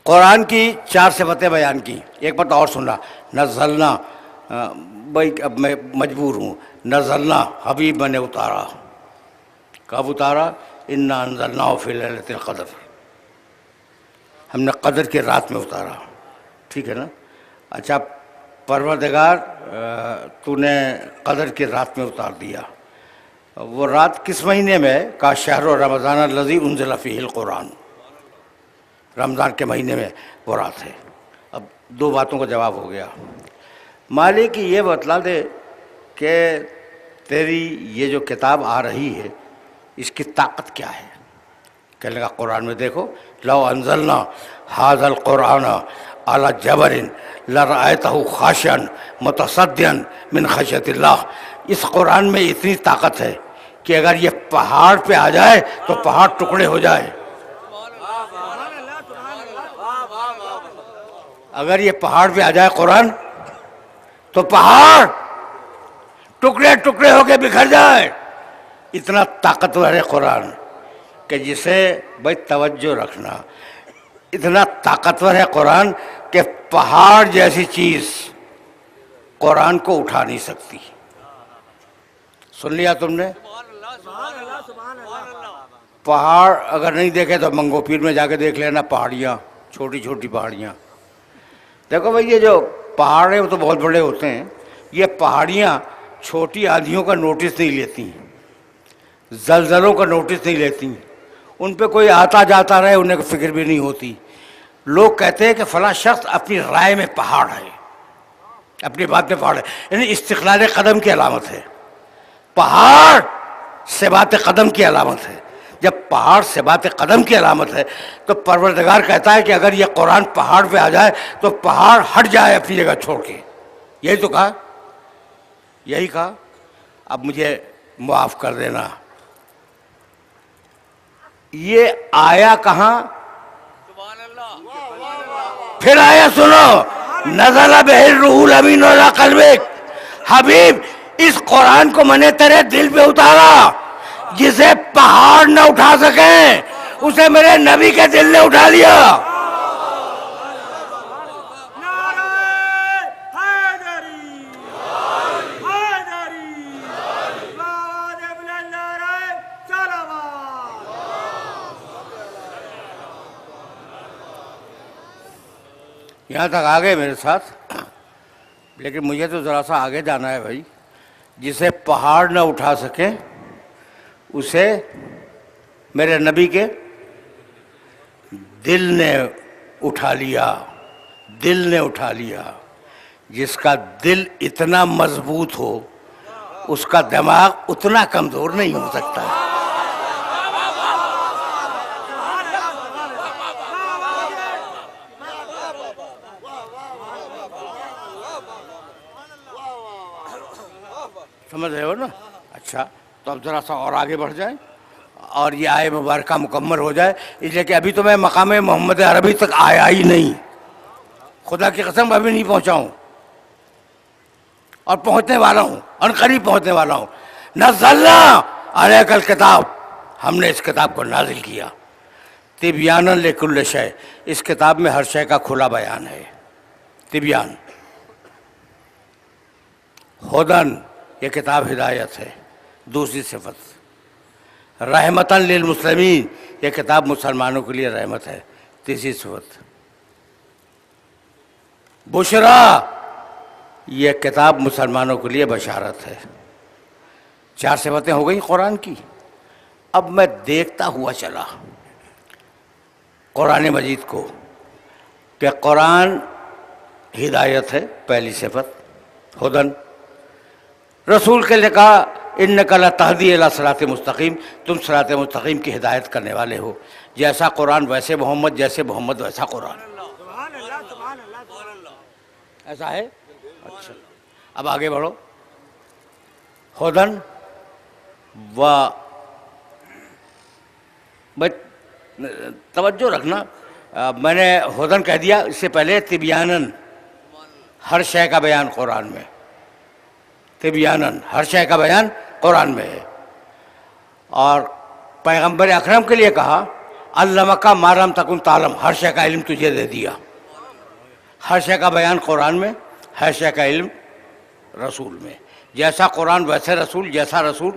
Speaker 1: قرآن کی 4 صفتیں بیان کی، ایک بات اور سننا۔ نزلنا، بھائی اب میں مجبور ہوں، نزلنا حبیب میں نے اتارا۔ کب اتارا؟ انا انزلناہ فی لیلۃ القدر، ہم نے قدر کی رات میں اتارا، ٹھیک ہے نا؟ اچھا پروردگار، تو نے قدر کی رات میں اتار دیا۔ وہ رات کس مہینے میں؟ کا شہر رمضان الذی انزل فیہ القرآن۔ رمضان کے مہینے میں وہ رات ہے۔ اب دو باتوں کا جواب ہو گیا۔ مالک یہ بتلا دے کہ تیری یہ جو کتاب آ رہی ہے اس کی طاقت کیا ہے؟ کہنے لگا قرآن میں دیکھو، لو انزلنا ھذا القرآن علی جبل لرأیتہ خاشعا متصدعا من خشیۃ اللہ۔ اس قرآن میں اتنی طاقت ہے کہ اگر یہ پہاڑ پہ آ جائے تو پہاڑ ٹکڑے ہو جائے۔ اگر یہ پہاڑ پہ آ جائے قرآن تو پہاڑ ٹکڑے ٹکڑے ہو کے بکھر جائے۔ اتنا طاقتور ہے قرآن کہ جسے بھائی توجہ رکھنا، اتنا طاقتور ہے قرآن کہ پہاڑ جیسی چیز قرآن کو اٹھا نہیں سکتی۔ سن لیا تم نے؟ پہاڑ اگر نہیں دیکھے تو منگو پیر میں جا کے دیکھ لینا، پہاڑیاں، چھوٹی چھوٹی پہاڑیاں۔ دیکھو بھائی یہ جو پہاڑ ہیں وہ تو بہت بڑے ہوتے ہیں، یہ پہاڑیاں چھوٹی آندھیوں کا نوٹس نہیں لیتی، زلزلوں کا نوٹس نہیں لیتی، ان پہ کوئی آتا جاتا رہے انہیں فکر بھی نہیں ہوتی۔ لوگ کہتے ہیں کہ فلاں شخص اپنی رائے میں پہاڑ ہے، اپنی بات میں پہاڑ ہے، یعنی استقلال قدم کی علامت ہے۔ پہاڑ ثبات قدم کی علامت ہے۔ جب پہاڑ ثبات قدم کی علامت ہے تو پروردگار کہتا ہے کہ اگر یہ قرآن پہاڑ پہ آ جائے تو پہاڑ ہٹ جائے اپنی جگہ چھوڑ کے۔ یہی تو کہا، یہی کہا۔ اب مجھے معاف کر دینا، یہ آیا کہاں؟ پھر آیا سنو، نزل بہ الروح الامین علی قلبک۔ حبیب اس قرآن کو میں نے تیرے دل پہ اتارا، جسے پہاڑ نہ اٹھا سکیں اسے میرے نبی کے دل نے اٹھا لیا۔ یہاں تک آگے میرے ساتھ، لیکن مجھے تو ذرا سا آگے جانا ہے بھائی۔ جسے پہاڑ نہ اٹھا سکے اسے میرے نبی کے دل نے اٹھا لیا، دل نے اٹھا لیا۔ جس کا دل اتنا مضبوط ہو اس کا دماغ اتنا کمزور نہیں ہو سکتا۔ سمجھ رہے ہو نا؟ اچھا تو اب ذرا سا اور آگے بڑھ جائیں اور یہ آئے مبارکہ مکمل ہو جائے، اس لیے کہ ابھی تو میں مقام محمد عربی تک آیا ہی نہیں، خدا کی قسم ابھی نہیں پہنچا ہوں، اور پہنچنے والا ہوں، ان قریب پہنچنے والا ہوں۔ نزلنا علیک الکتاب، ہم نے اس کتاب کو نازل کیا، تبیانا لکل شیء، اس کتاب میں ہر شے کا کھلا بیان ہے۔ تبیان، ہدن، یہ کتاب ہدایت ہے، دوسری صفت۔ رحمتاً للمسلمین، یہ کتاب مسلمانوں کے لیے رحمت ہے، تیسری صفت۔ بشرا، یہ کتاب مسلمانوں کے لیے بشارت ہے۔ چار صفتیں ہو گئی قرآن کی۔ اب میں دیکھتا ہوا چلا قرآن مجید کو کہ قرآن ہدایت ہے، پہلی صفت، ہدن۔ رسول کے لیے کہا انک لتہدی الی صراط مستقیم، تم صراط مستقیم کی ہدایت کرنے والے ہو۔ جیسا قرآن ویسے محمد، جیسے محمد ویسا قرآن۔ ایسا ہے؟ اچھا اب آگے بڑھو۔ ہدن و توجہ رکھنا، میں نے ہدن کہہ دیا، اس سے پہلے تبیانن، ہر شے کا بیان قرآن میں، تبیانن، ہر شے کا بیان قرآن میں ہے۔ اور پیغمبر اکرم کے لیے کہا علمک ما لم تکن تعلم، ہر شے کا علم تجھے دے دیا۔ ہر شے کا بیان قرآن میں، ہر شے کا علم رسول میں۔ جیسا قرآن ویسے رسول، جیسا رسول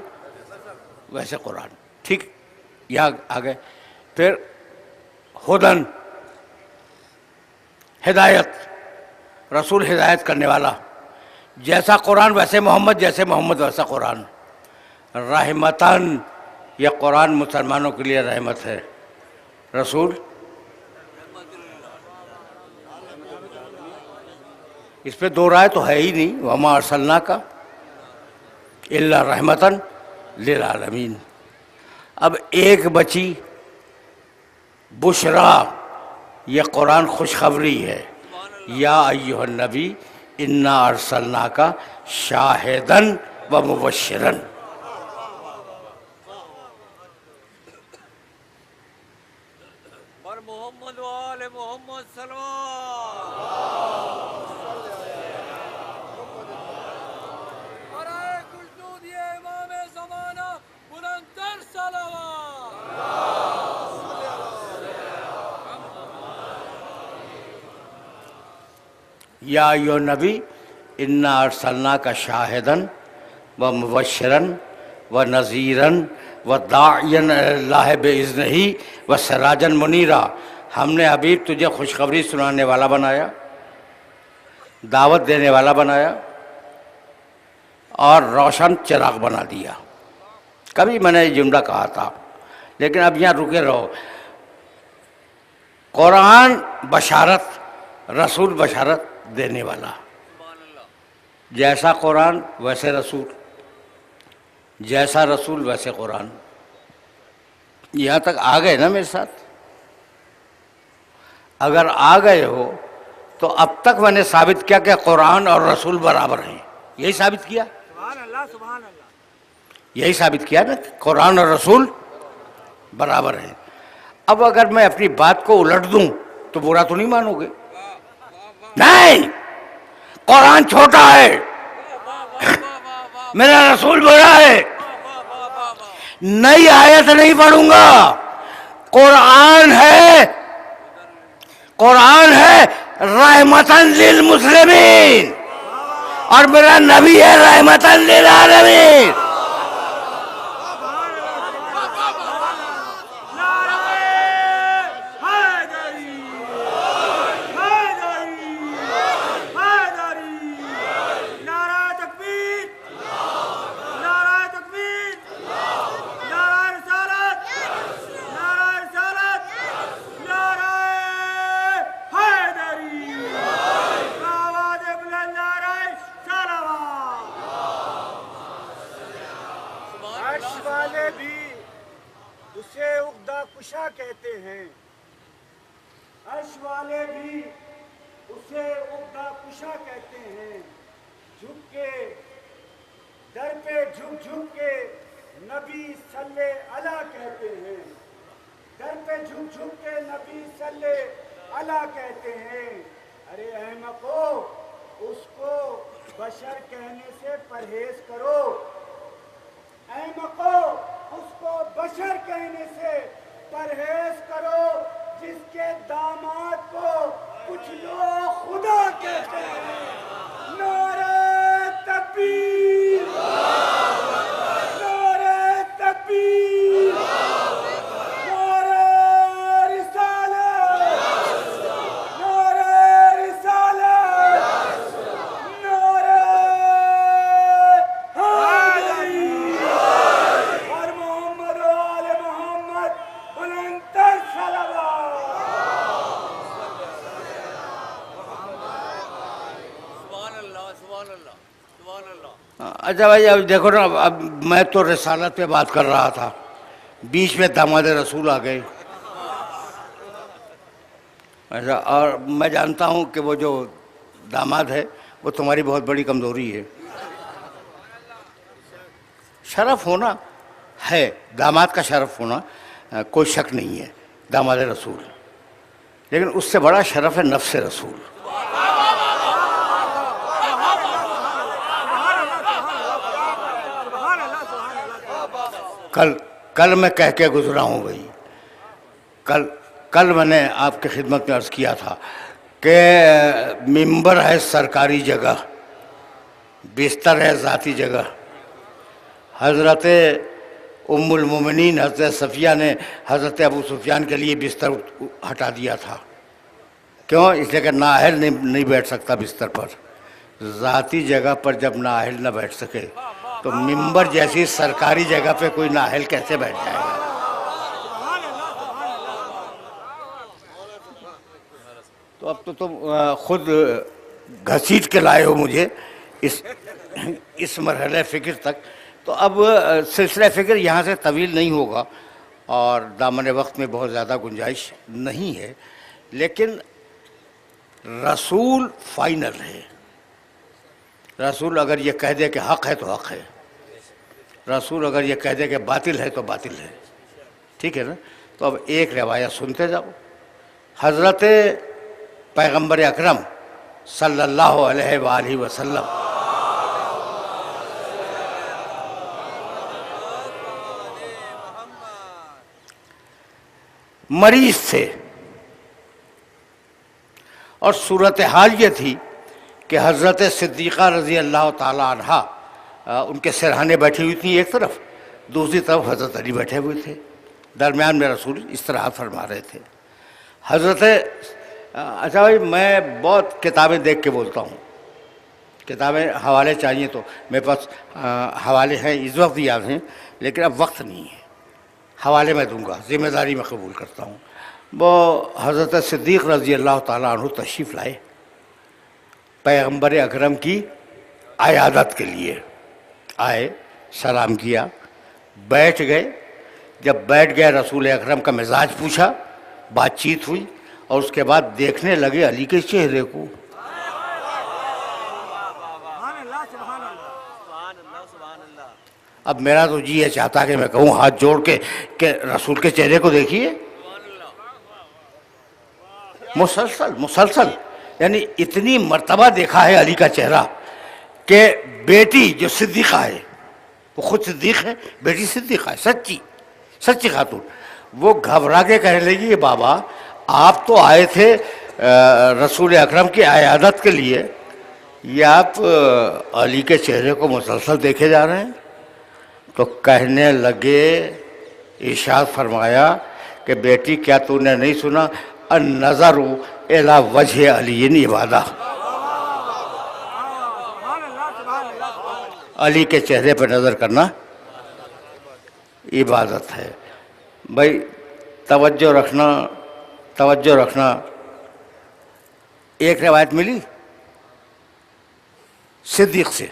Speaker 1: ویسے قرآن۔ ٹھیک، یہاں آگے پھر ہدن، ہدایت، رسول ہدایت کرنے والا، جیسا قرآن ویسے محمد، جیسے محمد ویسا قرآن۔ رحمتاً، یہ قرآن مسلمانوں کے لیے رحمت ہے، رسول اس پہ دو رائے تو ہے ہی نہیں، وما ارسلناک الا رحمتاً للعالمین۔ اب ایک بچی بشرا، یہ قرآن خوشخبری ہے، یا ایھا النبی انا ارسلناک شاہداً و مبشراً۔
Speaker 2: پر محمد و آل محمد سلوات۔ برائے خلود یہ امام زمانہ بلندتر صلوات۔
Speaker 1: یا ایھا النبی انا ارسلناک شاہداً و مبشراً و نذیراً و داعیاً الی اللہ باذنہ و سراجا منیرا۔ ہم نے حبیب تجھے خوشخبری سنانے والا بنایا، دعوت دینے والا بنایا، اور روشن چراغ بنا دیا۔ کبھی میں نے یہ جملہ کہا تھا، لیکن اب یہاں رکے رہو۔ قرآن بشارت، رسول بشارت دینے والا، جیسا قرآن ویسے رسول، جیسا رسول ویسے قرآن۔ یہاں تک آ گئے نا میرے ساتھ؟ اگر آ گئے ہو تو اب تک میں نے ثابت کیا کہ قرآن اور رسول برابر ہیں، یہی ثابت کیا،
Speaker 2: سبحان اللہ سبحان اللہ۔
Speaker 1: یہی ثابت کیا نا کہ قرآن اور رسول برابر ہیں۔ اب اگر میں اپنی بات کو الٹ دوں تو برا تو نہیں مانو گے؟ نہیں، قرآن چھوٹا ہے، میرا رسول بڑا ہے۔ نئی آیت نہیں پڑھوں گا، قرآن ہے، قرآن ہے رحمتاً للمسلمین، اور میرا نبی ہے رحمتاً للعالمین۔
Speaker 3: اسے عقدہ کشا کہتے ہیں، عرش والے بھی اسے عقدہ کشا کہتے ہیں۔ جھک کے در پہ جھک جھک کے نبی صلی اللہ کہتے ہیں، در پہ جھک جھک کے نبی صلی اللہ کہتے ہیں۔ ارے احمقو، اس کو بشر کہنے سے پرہیز کرو، احمقو اس کو بشر کہنے سے پرہیز کرو، جس کے داماد کو کچھ لوگ خدا کہتے ہیں۔ نعرہ تکبیر، نعرہ تکبیر، نعرہ رسالت، نعرہ رسالت، نعرہ حیدری، اور محمد و آل محمد بلندتر صلوات۔
Speaker 2: سبحان اللہ سبحان اللہ سبحان اللہ۔
Speaker 1: اچھا بھائی، اب دیکھو نا، اب میں تو رسالت پہ بات کر رہا تھا، بیچ میں داماد رسول آ گئے۔ ایسا، اور میں جانتا ہوں کہ وہ جو داماد ہے وہ تمہاری بہت بڑی کمزوری ہے۔ شرف ہونا ہے، داماد کا شرف ہونا کوئی شک نہیں ہے، داماد رسول، لیکن اس سے بڑا شرف ہے نفس رسول۔ کل میں کہہ کے گزرا ہوں بھائی، کل میں نے آپ کی خدمت میں عرض کیا تھا کہ ممبر ہے سرکاری جگہ، بستر ہے ذاتی جگہ۔ حضرت ام المومنین حضرت صفیہ نے حضرت ابو سفیان کے لیے بستر ہٹا دیا تھا۔ کیوں؟ اس لیے کہ نااہل نہیں بیٹھ سکتا بستر پر۔ ذاتی جگہ پر جب نااہل نہ بیٹھ سکے تو ممبر جیسی سرکاری جگہ پہ کوئی نااہل کیسے بیٹھ جائے گا؟ تو اب تو تم خود گھسیٹ کے لائے ہو مجھے اس مرحلہ فکر تک. تو اب سلسلہ فکر یہاں سے طویل نہیں ہوگا اور دامن وقت میں بہت زیادہ گنجائش نہیں ہے، لیکن رسول فائنل ہے. رسول اگر یہ کہہ دے کہ حق ہے تو حق ہے، رسول اگر یہ کہہ دے کہ باطل ہے تو باطل ہے. ٹھیک ہے نا؟ تو اب ایک روایت سنتے جاؤ. حضرت پیغمبر اکرم صلی اللہ علیہ وآلہ وسلم مریض تھے، اور صورتحال یہ تھی کہ حضرت صدیقہ رضی اللہ تعالی عنہا ان کے سرہانے بیٹھی ہوئی تھیں ایک طرف، دوسری طرف حضرت علی بیٹھے ہوئے تھے، درمیان میں رسول استراحت فرما رہے تھے. حضرت اچھا بھائی، میں بہت کتابیں دیکھ کے بولتا ہوں، کتابیں حوالے چاہیے تو میرے پاس حوالے ہیں، اس وقت یاد ہیں، لیکن اب وقت نہیں ہے. حوالے میں دوں گا، ذمہ داری میں قبول کرتا ہوں. وہ حضرت صدیق رضی اللہ تعالیٰ عنہ تشریف لائے پیغمبر اکرم کی عیادت کے لیے. آئے، سلام کیا، بیٹھ گئے. جب بیٹھ گئے رسول اکرم کا مزاج پوچھا، بات چیت ہوئی، اور اس کے بعد دیکھنے لگے علی کے چہرے کو. اب میرا تو جی یہ چاہتا کہ میں کہوں ہاتھ جوڑ کے کہ رسول کے چہرے کو دیکھیے. مسلسل یعنی اتنی مرتبہ دیکھا ہے علی کا چہرہ کہ بیٹی جو صدیقہ ہے، وہ خود صدیق ہے، بیٹی صدیقہ ہے، سچی خاتون، وہ گھبرا کے کہنے لگی کہ بابا آپ تو آئے تھے رسول اکرم کی عیادت کے لیے، یہ آپ علی کے چہرے کو مسلسل دیکھے جا رہے ہیں. تو کہنے لگے، ارشاد فرمایا کہ بیٹی کیا تو نے نہیں سنا، النظر الی وجہ علی عبادہ، علی کے چہرے پر نظر کرنا عبادت ہے. بھائی توجہ رکھنا. ایک روایت ملی صدیق سے،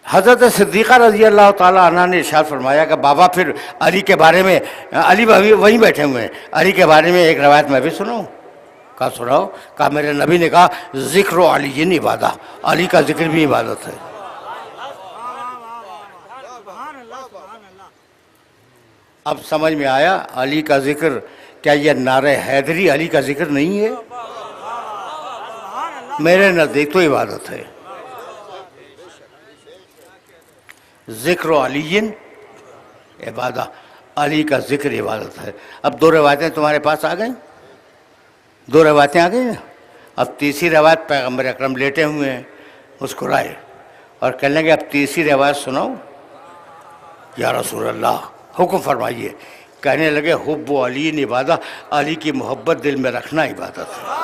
Speaker 1: حضرت صدیقہ رضی اللہ تعالیٰ عنہ نے ارشاد فرمایا کہ بابا پھر علی کے بارے میں، علی وہیں بیٹھے ہوئے ہیں، علی کے بارے میں ایک روایت میں بھی سناؤں؟ کہا سناؤ. کہا میرے نبی نے کہا ذکر علی عبادہ، علی کا ذکر بھی عبادت ہے. اب سمجھ میں آیا علی کا ذکر، کیا یہ نعرہ حیدری علی کا ذکر نہیں ہے؟ میرے نزدیک تو عبادت ہے. ذکر علی عبادہ، علی کا ذکر عبادت ہے. اب دو روایتیں تمہارے پاس آ گئیں، دو روایتیں آ گئی نا. اب تیسری روایت پیغمبر اکرم لیٹے ہوئے ہیں، مسکرائے اور کہنے لگے اب تیسری روایت سناؤ یا رسول اللہ، حکم فرمائیے. کہنے لگے حب علی عبادہ، علی کی محبت دل میں رکھنا عبادت ہے.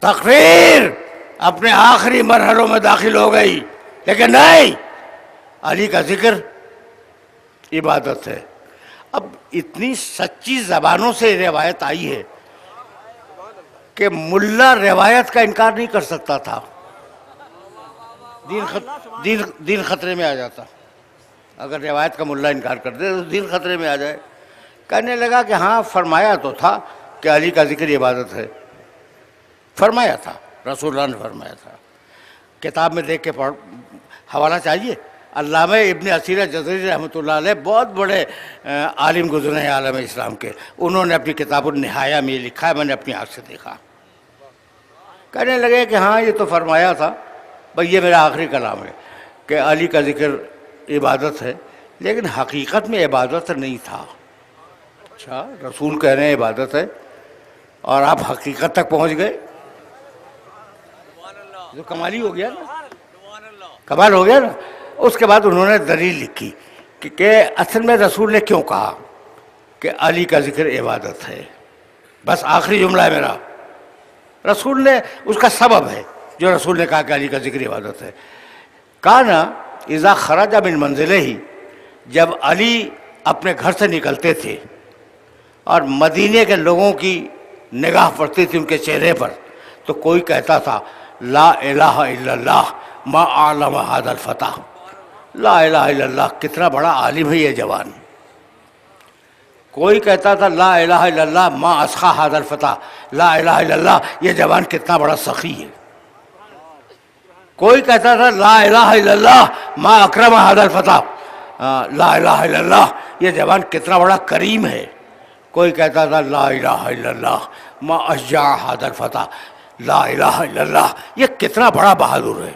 Speaker 1: تقریر اپنے آخری مرحلوں میں داخل ہو گئی، لیکن نہیں، علی کا ذکر عبادت ہے. اب اتنی سچی زبانوں سے روایت آئی ہے کہ ملا روایت کا انکار نہیں کر سکتا تھا، دین خطرے میں آ جاتا. اگر روایت کا ملا انکار کر دے تو دین خطرے میں آ جائے. کہنے لگا کہ ہاں فرمایا تو تھا کہ علی کا ذکر عبادت ہے، فرمایا تھا، رسول اللہ نے فرمایا تھا. کتاب میں دیکھ کے حوالہ چاہیے، علامہ ابن اسیر جزری رحمۃ اللہ علیہ بہت بڑے عالم گزرے ہیں عالم اسلام کے، انہوں نے اپنی کتاب النہایہ میں یہ لکھا ہے، میں نے اپنی آنکھ سے دیکھا۔ کہنے لگے کہ ہاں یہ تو فرمایا تھا، بھئی یہ میرا آخری کلام ہے، کہ علی کا ذکر عبادت ہے، لیکن حقیقت میں عبادت نہیں تھا۔ اچھا، رسول کہہ رہے ہیں عبادت ہے اور آپ حقیقت تک پہنچ گئے، جو کمال ہی ہو گیا نا، کمال ہو گیا نا۔ اس کے بعد انہوں نے دلیل لکھی کہ اصل میں رسول نے کیوں کہا کہ علی کا ذکر عبادت ہے۔ بس آخری جملہ ہے میرا، رسول نے اس کا سبب ہے جو رسول نے کہا کہ علی کا ذکر عبادت ہے۔ کانا اذا خرج من منزلہ ہی، جب علی اپنے گھر سے نکلتے تھے اور مدینے کے لوگوں کی نگاہ پڑتی تھی ان کے چہرے پر، تو کوئی کہتا تھا لا الہ الا اللہ ما اعلم ھذا الفتح، لا الہ الا اللہ، کتنا بڑا عالم ہے یہ جوان۔ کوئی کہتا تھا لا الہ الا اللہ ما اسخا ھذا الفتح، لا الہ الا اللہ، یہ جوان کتنا بڑا سخی ہے۔ کوئی کہتا تھا لا الہ الا اللہ ما اکرم ھذا الفتح، لا الہ الا اللہ، یہ جوان کتنا بڑا کریم ہے۔ کوئی کہتا تھا لا الہ الا اللہ ما اشجع ھذا الفتح، لا الہ الا اللہ، یہ کتنا بڑا بہادر ہے۔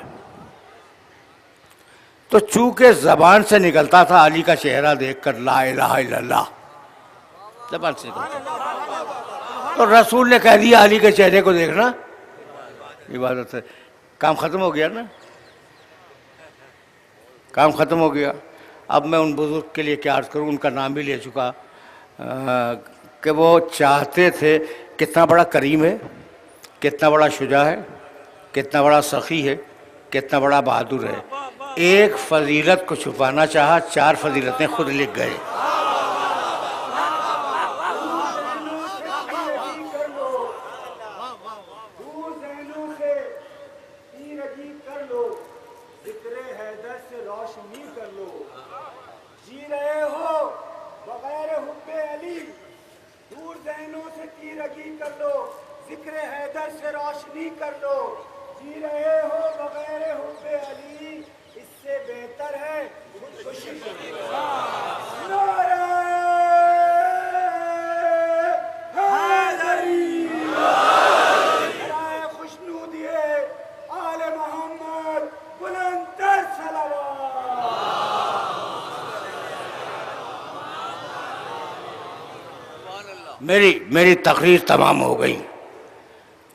Speaker 1: تو چونکہ زبان سے نکلتا تھا علی کا چہرہ دیکھ کر لا الہ الا اللہ، زبان سے نکلتا، تو رسول نے کہہ دیا علی کے چہرے کو دیکھنا عبادت ہے۔ کام ختم ہو گیا نا، کام ختم ہو گیا۔ اب میں ان بزرگ کے لیے کیا عرض کروں، ان کا نام بھی لے چکا، کہ وہ چاہتے تھے، کتنا بڑا کریم ہے، کتنا بڑا شجاع ہے، کتنا بڑا سخی ہے، کتنا بڑا بہادر ہے۔ ایک فضیلت کو چھپانا چاہا، 4 فضیلتیں خود لکھ گئے۔
Speaker 3: دور ذہنوں سے تیرگی کر لو، ذکر حیدر سے روشنی کر لو، جی رہے ہو بغیر حب علی، دور ذہنوں سے تیرگی کر لو، ذکر حیدر سے روشنی کر لو، جی رہے ہو بغیر حب علی، اس سے بہتر ہے خودکشی کرنا۔ نعرہ حیدری، نعرہ خوشنودی آل محمد، بلند تر صلوات۔
Speaker 1: میری تقریر تمام ہو گئی،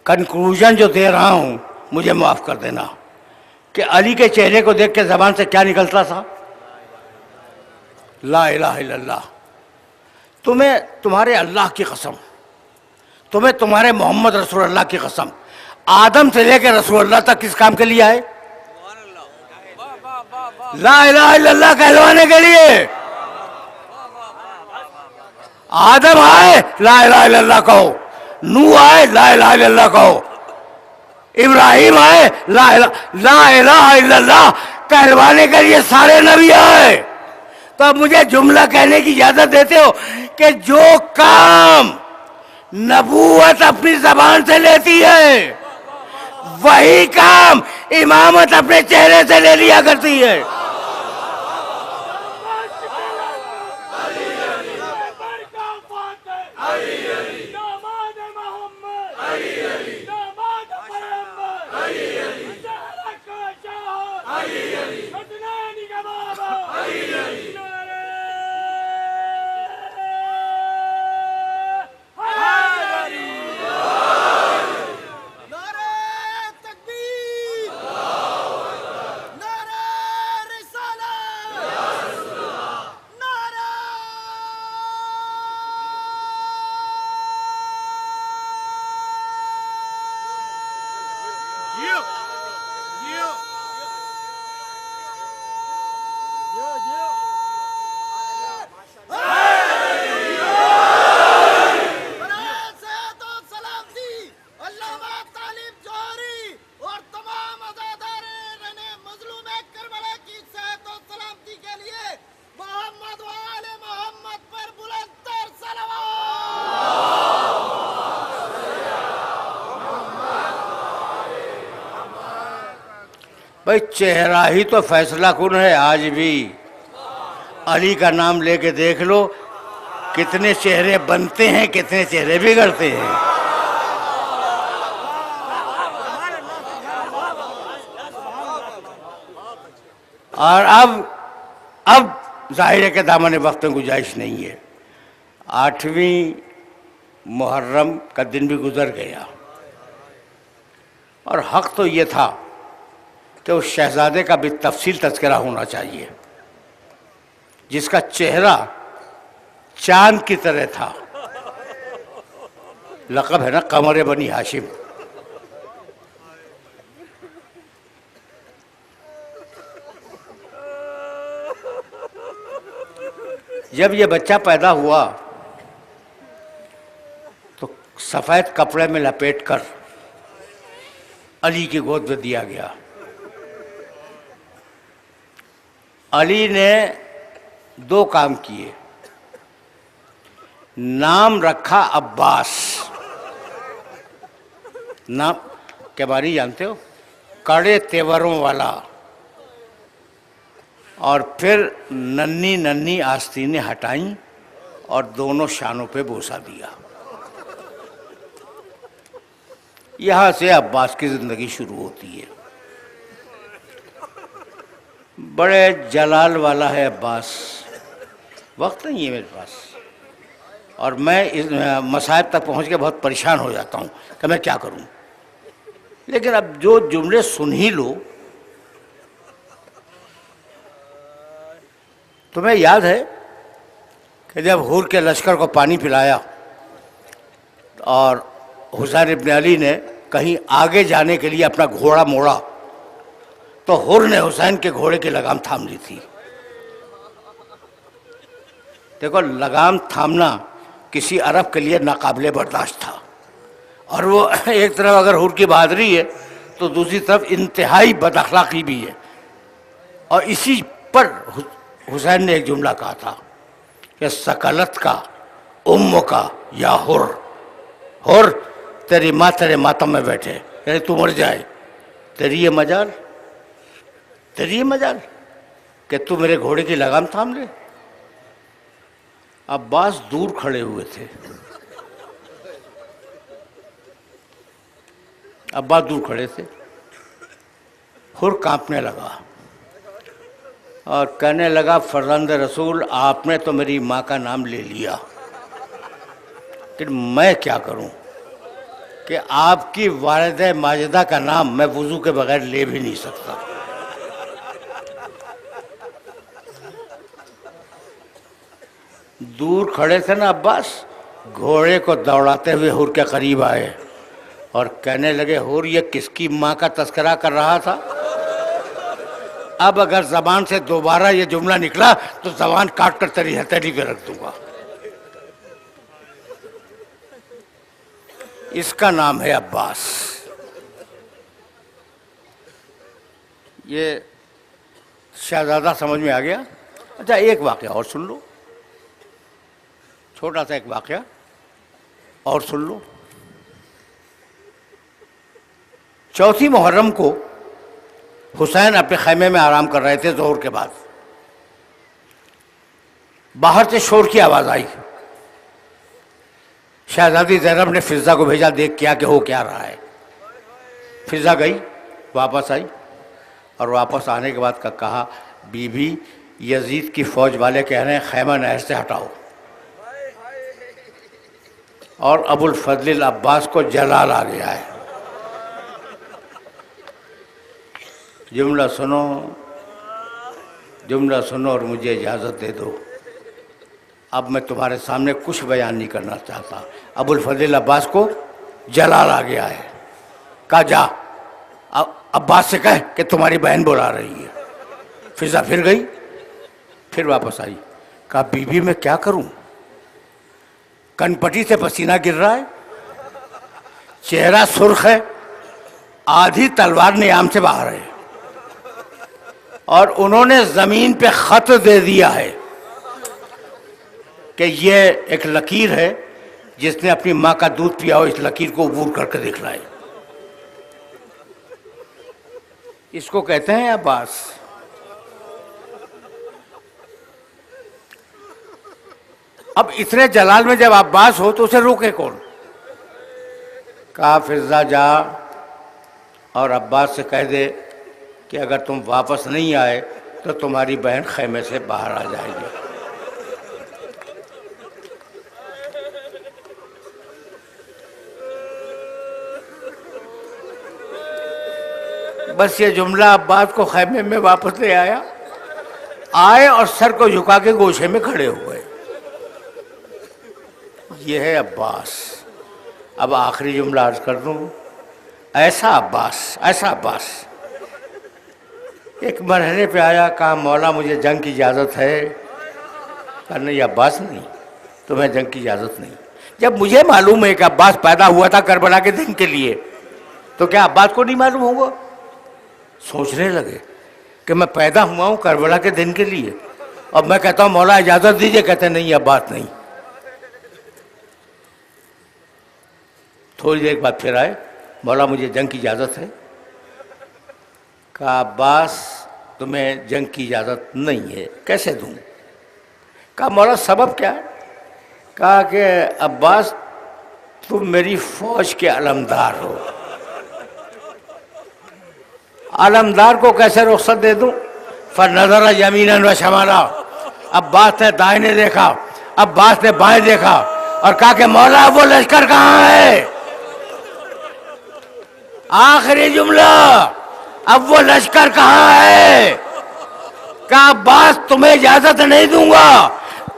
Speaker 1: کنکلوژن جو دے رہا ہوں مجھے معاف کر دینا، کہ علی کے چہرے کو دیکھ کے زبان سے کیا نکلتا تھا؟ لا الہ الا اللہ۔ تمہیں تمہارے اللہ کی قسم، تمہیں تمہارے محمد رسول اللہ کی قسم، آدم سے لے کے رسول اللہ تک کس کام کے لیے آئے؟ لا الہ الا اللہ کہلوانے کے لیے۔ آدم آئے لا الہ الا اللہ کہو، نوح آئے لا الہ الا اللہ کہو، ابراہیم آئے لا الہ الا اللہ کہلوانے کے لیے سارے نبی آئے۔ تو اب مجھے جملہ کہنے کی اجازت دیتے ہو کہ جو کام نبوت اپنی زبان سے لیتی ہے، وہی کام امامت اپنے چہرے سے لے لیا کرتی ہے۔ بھائی چہرہ ہی تو فیصلہ کن ہے آج بھی. علی کا نام لے کے دیکھ لو کتنے چہرے بنتے ہیں کتنے چہرے بگڑتے ہیں. اور اب ظاہر ہے کہ دامن وقت میں گنجائش نہیں ہے. 8ویں محرم کا دن بھی گزر گیا اور حق تو یہ تھا کہ اس شہزادے کا بھی تفصیل تذکرہ ہونا چاہیے جس کا چہرہ چاند کی طرح تھا. لقب ہے نا قمر بنی ہاشم. جب یہ بچہ پیدا ہوا تو سفید کپڑے میں لپیٹ کر علی کی گود میں دیا گیا. علی نے 2 کام کیے. نام رکھا عباس. نام کے بارے جانتے ہو؟ کڑے تیوروں والا. اور پھر ننھی ننھی آستینیں ہٹائیں اور دونوں شانوں پہ بوسہ دیا. یہاں سے عباس کی زندگی شروع ہوتی ہے. بڑے جلال والا ہے عباس. وقت نہیں ہے میرے پاس اور میں اس مصائب تک پہنچ کے بہت پریشان ہو جاتا ہوں کہ میں کیا کروں. لیکن اب جو جملے سن ہی لو. تمہیں یاد ہے کہ جب حور کے لشکر کو پانی پلایا اور حسین ابن علی نے کہیں آگے جانے کے لیے اپنا گھوڑا موڑا تو حور نے حسین کے گھوڑے کی لگام تھام لی تھی. دیکھو لگام تھامنا کسی عرب کے لیے ناقابل برداشت تھا اور وہ ایک طرف اگر حور کی بہادری ہے تو دوسری طرف انتہائی بد اخلاقی بھی ہے. اور اسی پر حسین نے ایک جملہ کہا تھا کہ سکلت کا ام کا یا حر. حر تیری ماں تیرے ماتم میں بیٹھے یعنی تو مر جائے. تیری یہ مجال کہ تو میرے گھوڑے کی لگام تھام لے. عباس دور کھڑے ہوئے تھے. حر کانپنے لگا اور کہنے لگا فرزند رسول آپ نے تو میری ماں کا نام لے لیا لیکن میں کیا کروں کہ آپ کی والد ماجدہ کا نام میں وضو کے بغیر لے بھی نہیں سکتا. دور کھڑے تھے نا عباس. گھوڑے کو دوڑاتے ہوئے حور کے قریب آئے اور کہنے لگے حور یہ کس کی ماں کا تذکرہ کر رہا تھا؟ اب اگر زبان سے دوبارہ یہ جملہ نکلا تو زبان کاٹ کر تیری ہتھیلی پہ رکھ دوں گا. اس کا نام ہے عباس. یہ شہزادہ سمجھ میں آ گیا. اچھا ایک واقعہ اور سن لو. چھوٹا سا ایک واقعہ اور سن لو. 4 محرم کو حسین اپنے خیمے میں آرام کر رہے تھے ظہر کے بعد. باہر سے شور کی آواز آئی. شہزادی زینب نے فضہ کو بھیجا دیکھ کیا کہ ہو کیا رہا ہے. فضہ گئی واپس آئی اور واپس آنے کے بعد کہا بی بی یزید کی فوج والے کہہ رہے ہیں خیمہ نہر سے ہٹاؤ. اور ابو الفضل العباس کو جلال آ گیا ہے. جملہ سنو اور مجھے اجازت دے دو. اب میں تمہارے سامنے کچھ بیان نہیں کرنا چاہتا. ابو الفضل عباس کو جلال آ گیا ہے. کہا جا عباس سے کہہ کہ تمہاری بہن بلا رہی ہے. فضہ پھر گئی پھر واپس آئی. کہا بی بی میں کیا کروں؟ کن پٹی سے پسینہ گر رہا ہے, چہرہ سرخ ہے, آدھی تلوار نیام سے باہر ہے, اور انہوں نے زمین پہ خط دے دیا ہے کہ یہ ایک لکیر ہے, جس نے اپنی ماں کا دودھ پیا ہو اس لکیر کو عبور کر کے دکھلائے. اس کو کہتے ہیں عباس۔ اب اتنے جلال میں جب عباس ہو تو اسے روکے کون؟ کہا فضہ جا اور عباس سے کہہ دے کہ اگر تم واپس نہیں آئے تو تمہاری بہن خیمے سے باہر آ جائے گی۔ بس یہ جملہ عباس کو خیمے میں واپس لے آیا، آئے اور سر کو جھکا کے گوشے میں کھڑے ہوئے۔ یہ ہے عباس۔ اب آخری جملہ عرض کر دوں، ایسا عباس، ایسا عباس ایک مرحلے پہ آیا، کہا مولا مجھے جنگ کی اجازت ہے؟ کہا نہیں عباس نہیں، تمہیں جنگ کی اجازت نہیں۔ جب مجھے معلوم ہے کہ عباس پیدا ہوا تھا کربلا کے دن کے لیے، تو کیا عباس کو نہیں معلوم ہوگا؟ سوچنے لگے کہ میں پیدا ہوا ہوں کربلا کے دن کے لیے، اور میں کہتا ہوں مولا اجازت دیجئے، کہتے نہیں عباس نہیں۔ تھوڑی دیر بعد پھر آئے، مولا مجھے جنگ کی اجازت ہے؟ کہا عباس تمہیں جنگ کی اجازت نہیں ہے، کیسے دوں؟ کہا مولا سبب کیا ہے؟ کہا کہ عباس تم میری فوج کے علمدار ہو، علمدار کو کیسے رخصت دے دوں؟ فنظر یمینا و شمالا، عباس نے دائیں دیکھا، عباس نے بائیں دیکھا اور کہا کہ مولا وہ لشکر کہاں ہے؟ آخری جملہ، اب وہ لشکر کہاں ہے؟ کہا عباس تمہیں اجازت نہیں دوں گا۔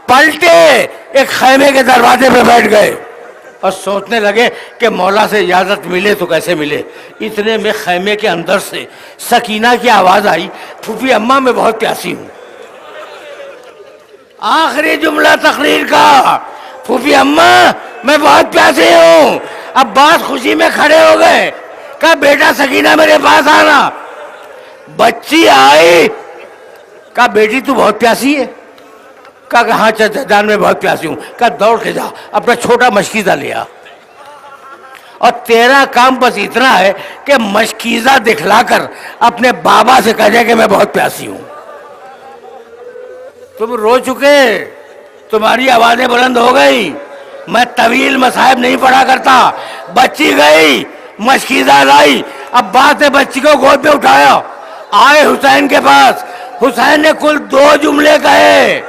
Speaker 1: پلٹے ایک خیمے کے دروازے پہ بیٹھ گئے اور سوچنے لگے کہ مولا سے اجازت ملے تو کیسے ملے۔ اتنے میں خیمے کے اندر سے سکینہ کی آواز آئی، پھوپھی اماں میں بہت پیاسی ہوں۔ آخری جملہ تقریر کا، پھوپھی اماں میں بہت پیاسی ہوں۔ عباس خوشی میں کھڑے ہو گئے، کہا بیٹا سکینہ میرے پاس آنا۔ بچی آئی، کہا بیٹی تو بہت پیاسی ہے؟ کہا کہ ہاں چچا جان میں بہت پیاسی ہوں۔ کہا دوڑ کے جا اپنا چھوٹا مشکیزہ لیا، اور تیرا کام بس اتنا ہے کہ مشکیزہ دکھلا کر اپنے بابا سے کہہ دے کہ میں بہت پیاسی ہوں۔ تم رو چکے، تمہاری آوازیں بلند ہو گئی، میں طویل مصاحب نہیں پڑھا کرتا۔ بچی گئی، مشکیزہ لائی، عباس نے بچی کو گود پہ اٹھایا، آئے حسین کے پاس۔ حسین نے کل 2 جملے کہے۔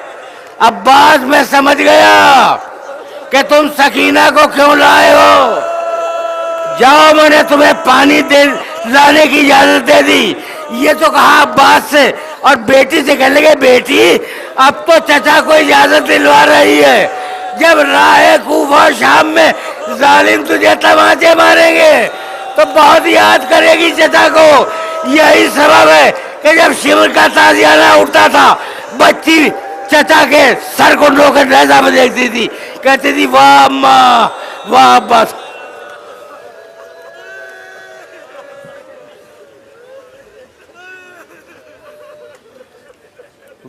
Speaker 1: عباس میں سمجھ گیا کہ تم سکینہ کو کیوں لائے ہو، جاؤ میں نے تمہیں پانی لانے کی اجازت دے دی۔ یہ تو کہا عباس سے، اور بیٹی سے کہنے لگے بیٹی اب تو چچا کو اجازت دلوا رہی ہے، جب راہ کوفہ شام میں ظالم تجھے تماچے ماریں گے تو بہت یاد کرے گی چچا کو۔ یہی سبب ہے کہ جب شمر کا تازیانہ اٹھتا تھا، بچی چچا کے سر کو لو کر نیزہ میں دیکھتی تھی، کہتی تھی واہ اماں واہ عباس۔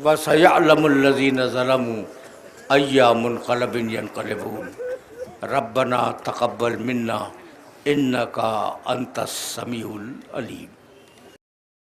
Speaker 1: وَسَيَعْلَمُ الَّذِينَ ظَلَمُوا أَيَّ مُنْقَلَبٍ يَنْقَلِبُونَ رَبَّنَا تَقَبَّلْ مِنَّا إِنَّكَ أَنْتَ السَّمِيعُ الْعَلِيمُ۔